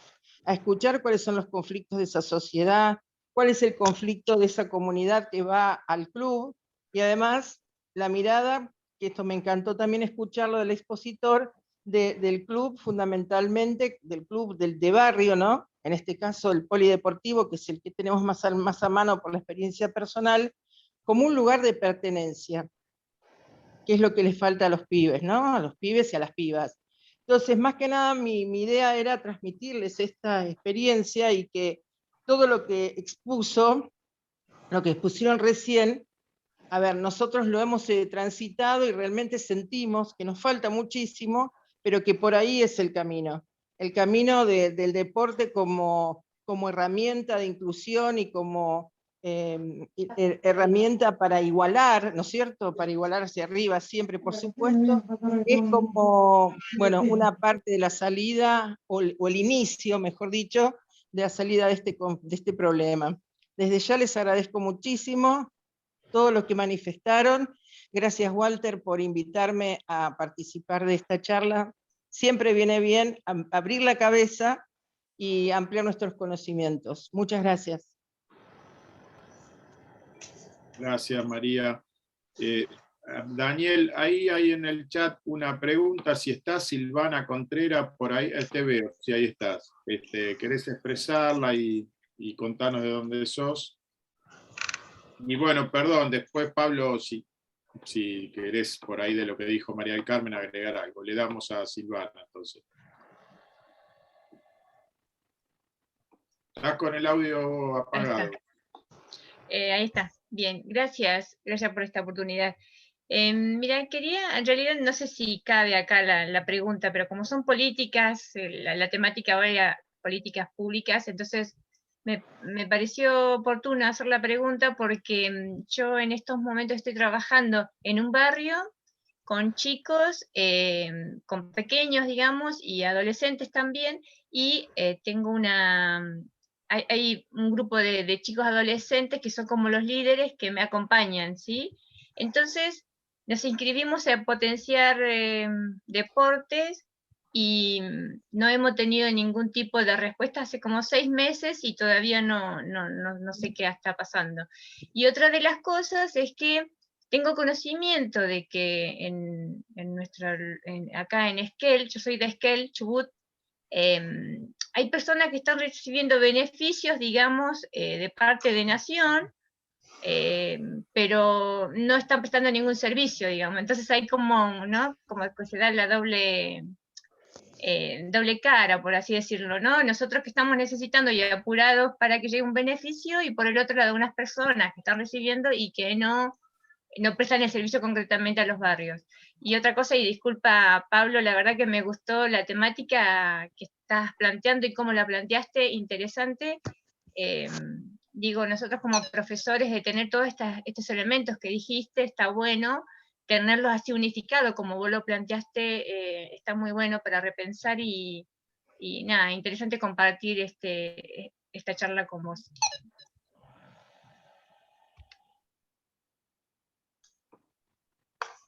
Speaker 6: cuáles son los conflictos de esa sociedad, cuál es el conflicto de esa comunidad que va al club, y además la mirada, que esto me encantó también escucharlo del expositor, del club, fundamentalmente, del club de barrio, ¿no? En este caso el polideportivo, que es el que tenemos más a mano por la experiencia personal, como un lugar de pertenencia, que es lo que les falta a los pibes, ¿no? A los pibes y a las pibas. Entonces, más que nada, mi idea era transmitirles esta experiencia y que todo lo que expusieron recién, a ver, nosotros lo hemos transitado y realmente sentimos que nos falta muchísimo, pero que por ahí es el camino del deporte como herramienta de inclusión y como herramienta para igualar, ¿no es cierto? Para igualar hacia arriba siempre, por supuesto, es como, bueno, una parte de la salida, o el inicio, mejor dicho, de la salida de este problema. Desde ya les agradezco muchísimo todo lo que manifestaron. Gracias, Walter, por invitarme a participar de esta charla. Siempre viene bien abrir la cabeza y ampliar nuestros conocimientos. Muchas gracias.
Speaker 2: Gracias, María. Daniel, ahí hay en el chat una pregunta, si está Silvana Contreras por ahí, te veo, si ahí estás. ¿Querés expresarla y contarnos de dónde sos? Y bueno, perdón, después Pablo, si querés por ahí de lo que dijo María del Carmen agregar algo, le damos a Silvana entonces. Estás con el audio apagado.
Speaker 1: Ahí está. Bien, gracias por esta oportunidad. Mira, en realidad no sé si cabe acá la pregunta, pero como son políticas, la temática ahora era políticas públicas, entonces me pareció oportuno hacer la pregunta porque yo en estos momentos estoy trabajando en un barrio con chicos, con pequeños, digamos, y adolescentes también, y tengo hay un grupo de chicos adolescentes que son como los líderes que me acompañan, ¿sí? Entonces, nos inscribimos a potenciar deportes y no hemos tenido ningún tipo de respuesta hace como 6 meses y todavía no sé qué está pasando. Y otra de las cosas es que tengo conocimiento de que acá en Esquel, yo soy de Esquel, Chubut, hay personas que están recibiendo beneficios, digamos, de parte de Nación, pero no están prestando ningún servicio, digamos. Entonces hay como, ¿no? Como que se da la doble cara, por así decirlo, ¿no? Nosotros que estamos necesitando y apurados para que llegue un beneficio, y por el otro lado unas personas que están recibiendo y que no prestan el servicio concretamente a los barrios. Y otra cosa, y disculpa Pablo, la verdad que me gustó la temática que estás planteando y cómo la planteaste, interesante. Eh, Digo, nosotros como profesores, de tener todos estos elementos que dijiste, está bueno, tenerlos así unificados, como vos lo planteaste, está muy bueno para repensar y nada, interesante compartir esta charla con vos.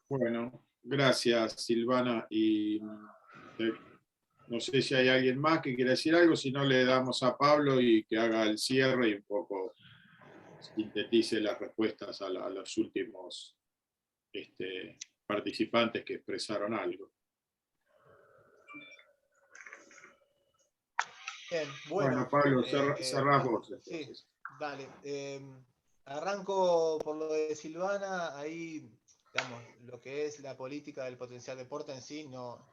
Speaker 2: Bueno, gracias Silvana. Y no sé si hay alguien más que quiera decir algo, si no le damos a Pablo y que haga el cierre y un poco sintetice las respuestas a los últimos participantes que expresaron algo.
Speaker 4: Bien,
Speaker 2: Bueno, Pablo, cerrás vos.
Speaker 4: Sí, dale. Arranco por lo de Silvana, ahí, digamos, lo que es la política del potencial deporte en sí no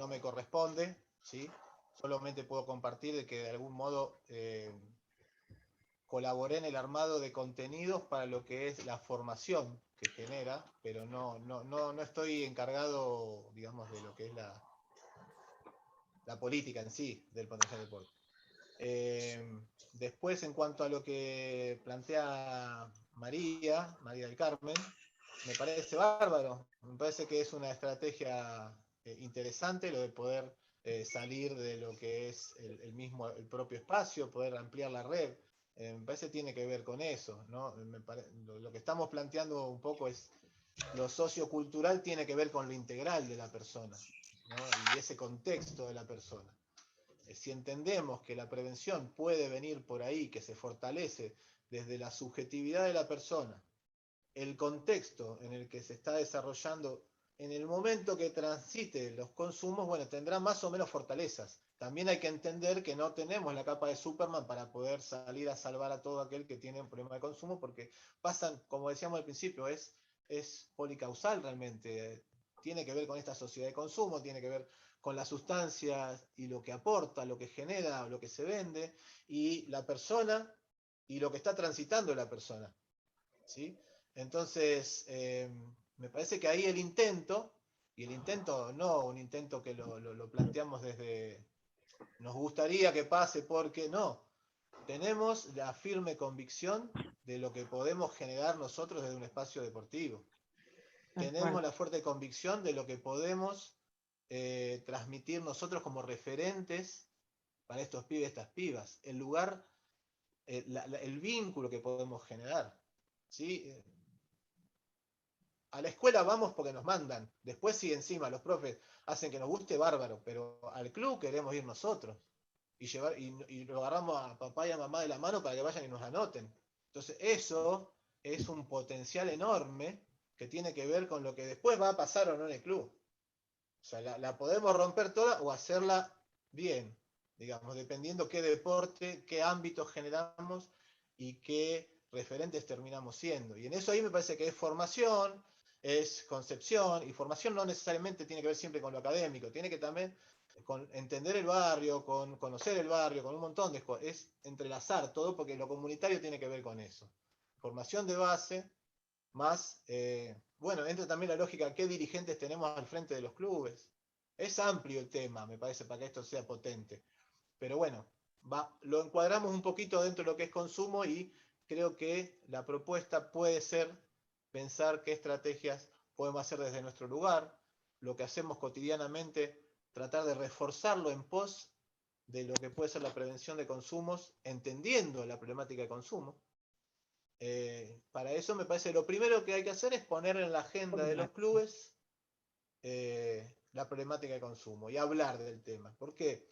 Speaker 4: me corresponde, ¿sí? Solamente puedo compartir de que de algún modo colaboré en el armado de contenidos para lo que es la formación que genera, pero no estoy encargado, digamos, de lo que es la política en sí del potencial deporte. Después, en cuanto a lo que plantea María del Carmen, me parece bárbaro, me parece que es una estrategia interesante lo de poder salir de lo que es el propio espacio, poder ampliar la red. Me parece que tiene que ver con eso, ¿no? Lo que estamos planteando un poco es lo sociocultural tiene que ver con lo integral de la persona, ¿no? Y ese contexto de la persona. Si entendemos que la prevención puede venir por ahí, que se fortalece desde la subjetividad de la persona, el contexto en el que se está desarrollando, en el momento que transite los consumos, bueno, tendrá más o menos fortalezas. También hay que entender que no tenemos la capa de Superman para poder salir a salvar a todo aquel que tiene un problema de consumo, porque pasan, como decíamos al principio, es policausal realmente. Tiene que ver con esta sociedad de consumo, tiene que ver con las sustancias y lo que aporta, lo que genera, lo que se vende, y la persona y lo que está transitando la persona, ¿sí? Entonces, me parece que ahí el intento, y el intento no un intento que lo planteamos desde nos gustaría que pase porque no, tenemos la firme convicción de lo que podemos generar nosotros desde un espacio deportivo. Tenemos la fuerte convicción de lo que podemos transmitir nosotros como referentes para estos pibes, estas pibas, el lugar, el vínculo que podemos generar, ¿sí? A la escuela vamos porque nos mandan, después si encima los profes hacen que nos guste, bárbaro, pero al club queremos ir nosotros y lo agarramos a papá y a mamá de la mano para que vayan y nos anoten. Entonces eso es un potencial enorme que tiene que ver con lo que después va a pasar o no en el club. O sea, la podemos romper toda o hacerla bien, digamos, dependiendo qué deporte, qué ámbitos generamos y qué referentes terminamos siendo. Y en eso ahí me parece que es formación, es concepción, y formación no necesariamente tiene que ver siempre con lo académico, tiene que también con entender el barrio, con conocer el barrio, con un montón de cosas. Es entrelazar todo porque lo comunitario tiene que ver con eso. Formación de base, más, bueno, entra también la lógica, ¿qué dirigentes tenemos al frente de los clubes? Es amplio el tema, me parece, para que esto sea potente. Pero bueno, lo encuadramos un poquito dentro de lo que es consumo y creo que la propuesta puede ser pensar qué estrategias podemos hacer desde nuestro lugar, lo que hacemos cotidianamente, tratar de reforzarlo en pos de lo que puede ser la prevención de consumos, entendiendo la problemática de consumo. Para eso me parece lo primero que hay que hacer es poner en la agenda de los clubes la problemática de consumo y hablar del tema. Porque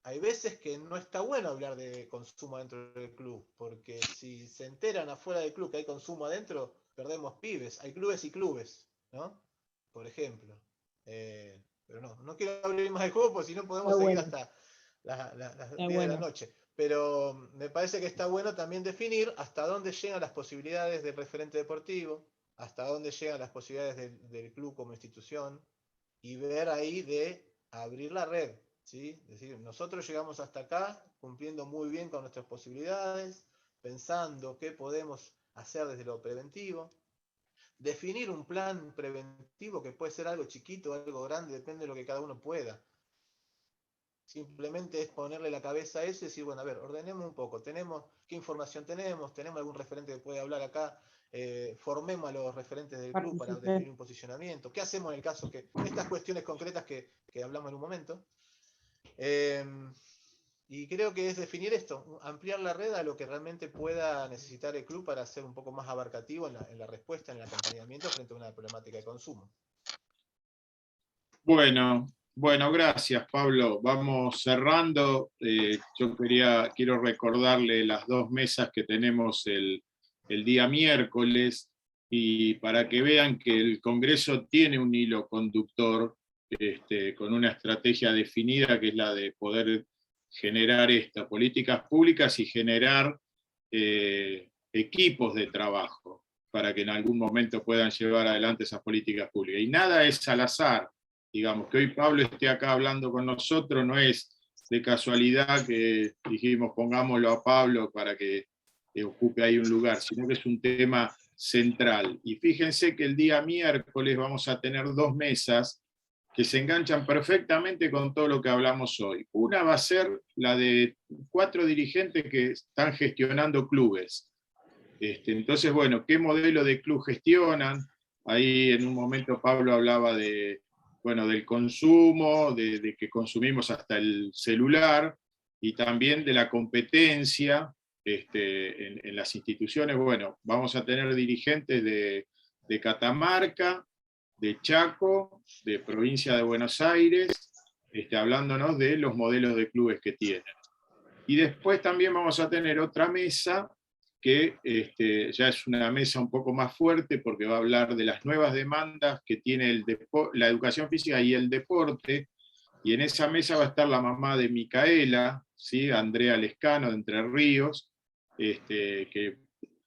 Speaker 4: hay veces que no está bueno hablar de consumo dentro del club, porque si se enteran afuera del club que hay consumo adentro, perdemos pibes. Hay clubes y clubes, ¿no? Por ejemplo. Pero no quiero hablar más del juego porque si no podemos seguir hasta las 10 de la noche. Pero me parece que está bueno también definir hasta dónde llegan las posibilidades del referente deportivo, hasta dónde llegan las posibilidades del club como institución, y ver ahí de abrir la red, ¿sí? Es decir, nosotros llegamos hasta acá cumpliendo muy bien con nuestras posibilidades, pensando qué podemos hacer desde lo preventivo, definir un plan preventivo que puede ser algo chiquito, algo grande, depende de lo que cada uno pueda. Simplemente es ponerle la cabeza a eso y decir, bueno, a ver, ordenemos un poco, ¿qué información tenemos? ¿Tenemos algún referente que puede hablar acá? Formemos a los referentes del club para definir un posicionamiento. ¿Qué hacemos en el caso que estas cuestiones concretas que hablamos en un momento? Y creo que es definir esto, ampliar la red a lo que realmente pueda necesitar el club para ser un poco más abarcativo en la respuesta, en el acompañamiento frente a una problemática de consumo.
Speaker 2: Bueno, gracias, Pablo. Vamos cerrando. Yo quiero recordarle las 2 mesas que tenemos el día miércoles, y para que vean que el Congreso tiene un hilo conductor, con una estrategia definida, que es la de poder generar políticas públicas y generar equipos de trabajo para que en algún momento puedan llevar adelante esas políticas públicas. Y nada es al azar. Digamos, que hoy Pablo esté acá hablando con nosotros no es de casualidad que dijimos pongámoslo a Pablo para que ocupe ahí un lugar, sino que es un tema central. Y fíjense que el día miércoles vamos a tener 2 mesas que se enganchan perfectamente con todo lo que hablamos hoy. Una va a ser la de 4 dirigentes que están gestionando clubes. Entonces, bueno, ¿qué modelo de club gestionan? Ahí en un momento Pablo hablaba del consumo, de que consumimos hasta el celular, y también de la competencia en las instituciones. Bueno, vamos a tener dirigentes de Catamarca, de Chaco, de provincia de Buenos Aires, hablándonos de los modelos de clubes que tienen. Y después también vamos a tener otra mesa que ya es una mesa un poco más fuerte, porque va a hablar de las nuevas demandas que tiene la educación física y el deporte, y en esa mesa va a estar la mamá de Micaela, ¿sí? Andrea Lescano, de Entre Ríos, que,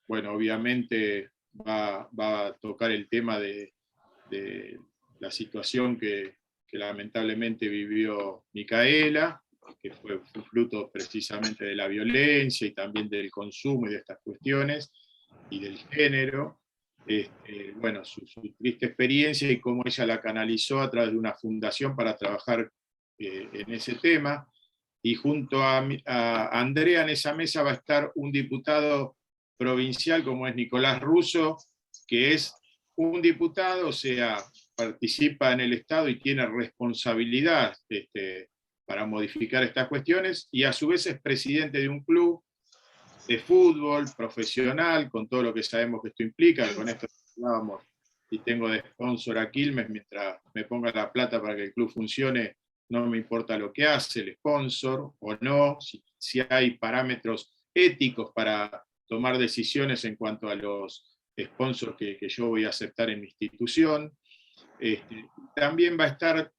Speaker 2: bueno, obviamente va a tocar el tema de la situación que lamentablemente vivió Micaela, que fue fruto precisamente de la violencia y también del consumo y de estas cuestiones, y del género. Bueno, su triste experiencia y cómo ella la canalizó a través de una fundación para trabajar en ese tema. Y junto a Andrea en esa mesa va a estar un diputado provincial como es Nicolás Russo, que es un diputado, o sea, participa en el Estado y tiene responsabilidad para modificar estas cuestiones, y a su vez es presidente de un club de fútbol profesional, con todo lo que sabemos que esto implica. Con esto hablábamos, y tengo de sponsor a Quilmes, mientras me ponga la plata para que el club funcione, no me importa lo que hace el sponsor o no, si hay parámetros éticos para tomar decisiones en cuanto a los sponsors que yo voy a aceptar en mi institución. También va a estar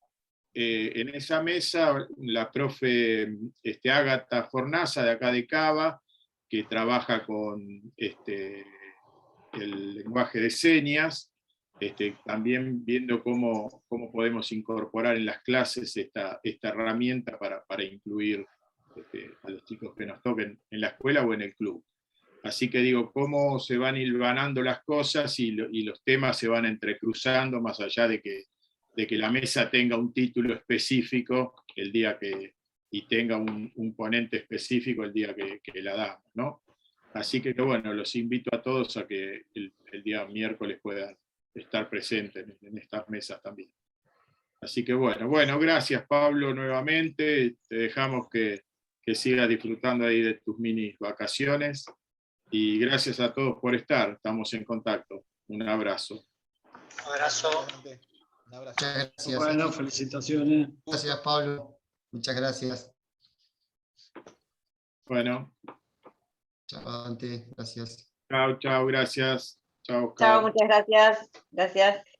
Speaker 2: en esa mesa la profe Ágata Fornaza, de acá de Cava, que trabaja con el lenguaje de señas, también viendo cómo podemos incorporar en las clases esta herramienta para incluir a los chicos que nos toquen en la escuela o en el club. Así que digo, cómo se van hilvanando las cosas y los temas se van entrecruzando, más allá de que la mesa tenga un título específico el día y tenga un ponente específico el día que la damos, ¿no? Así que bueno, los invito a todos a que el día miércoles puedan estar presentes en estas mesas también. Así que bueno, gracias Pablo nuevamente, te dejamos que sigas disfrutando ahí de tus mini vacaciones, y gracias a todos por estar, estamos en contacto. Un abrazo.
Speaker 3: Un abrazo.
Speaker 4: Un abrazo.
Speaker 7: Muchas gracias.
Speaker 8: Bueno, felicitaciones.
Speaker 7: Gracias, Pablo. Muchas gracias.
Speaker 2: Bueno,
Speaker 7: Chao, Dante. Gracias.
Speaker 2: chao, chao, gracias. Chao,
Speaker 9: Chao,
Speaker 2: Oscar.
Speaker 9: muchas gracias. Gracias.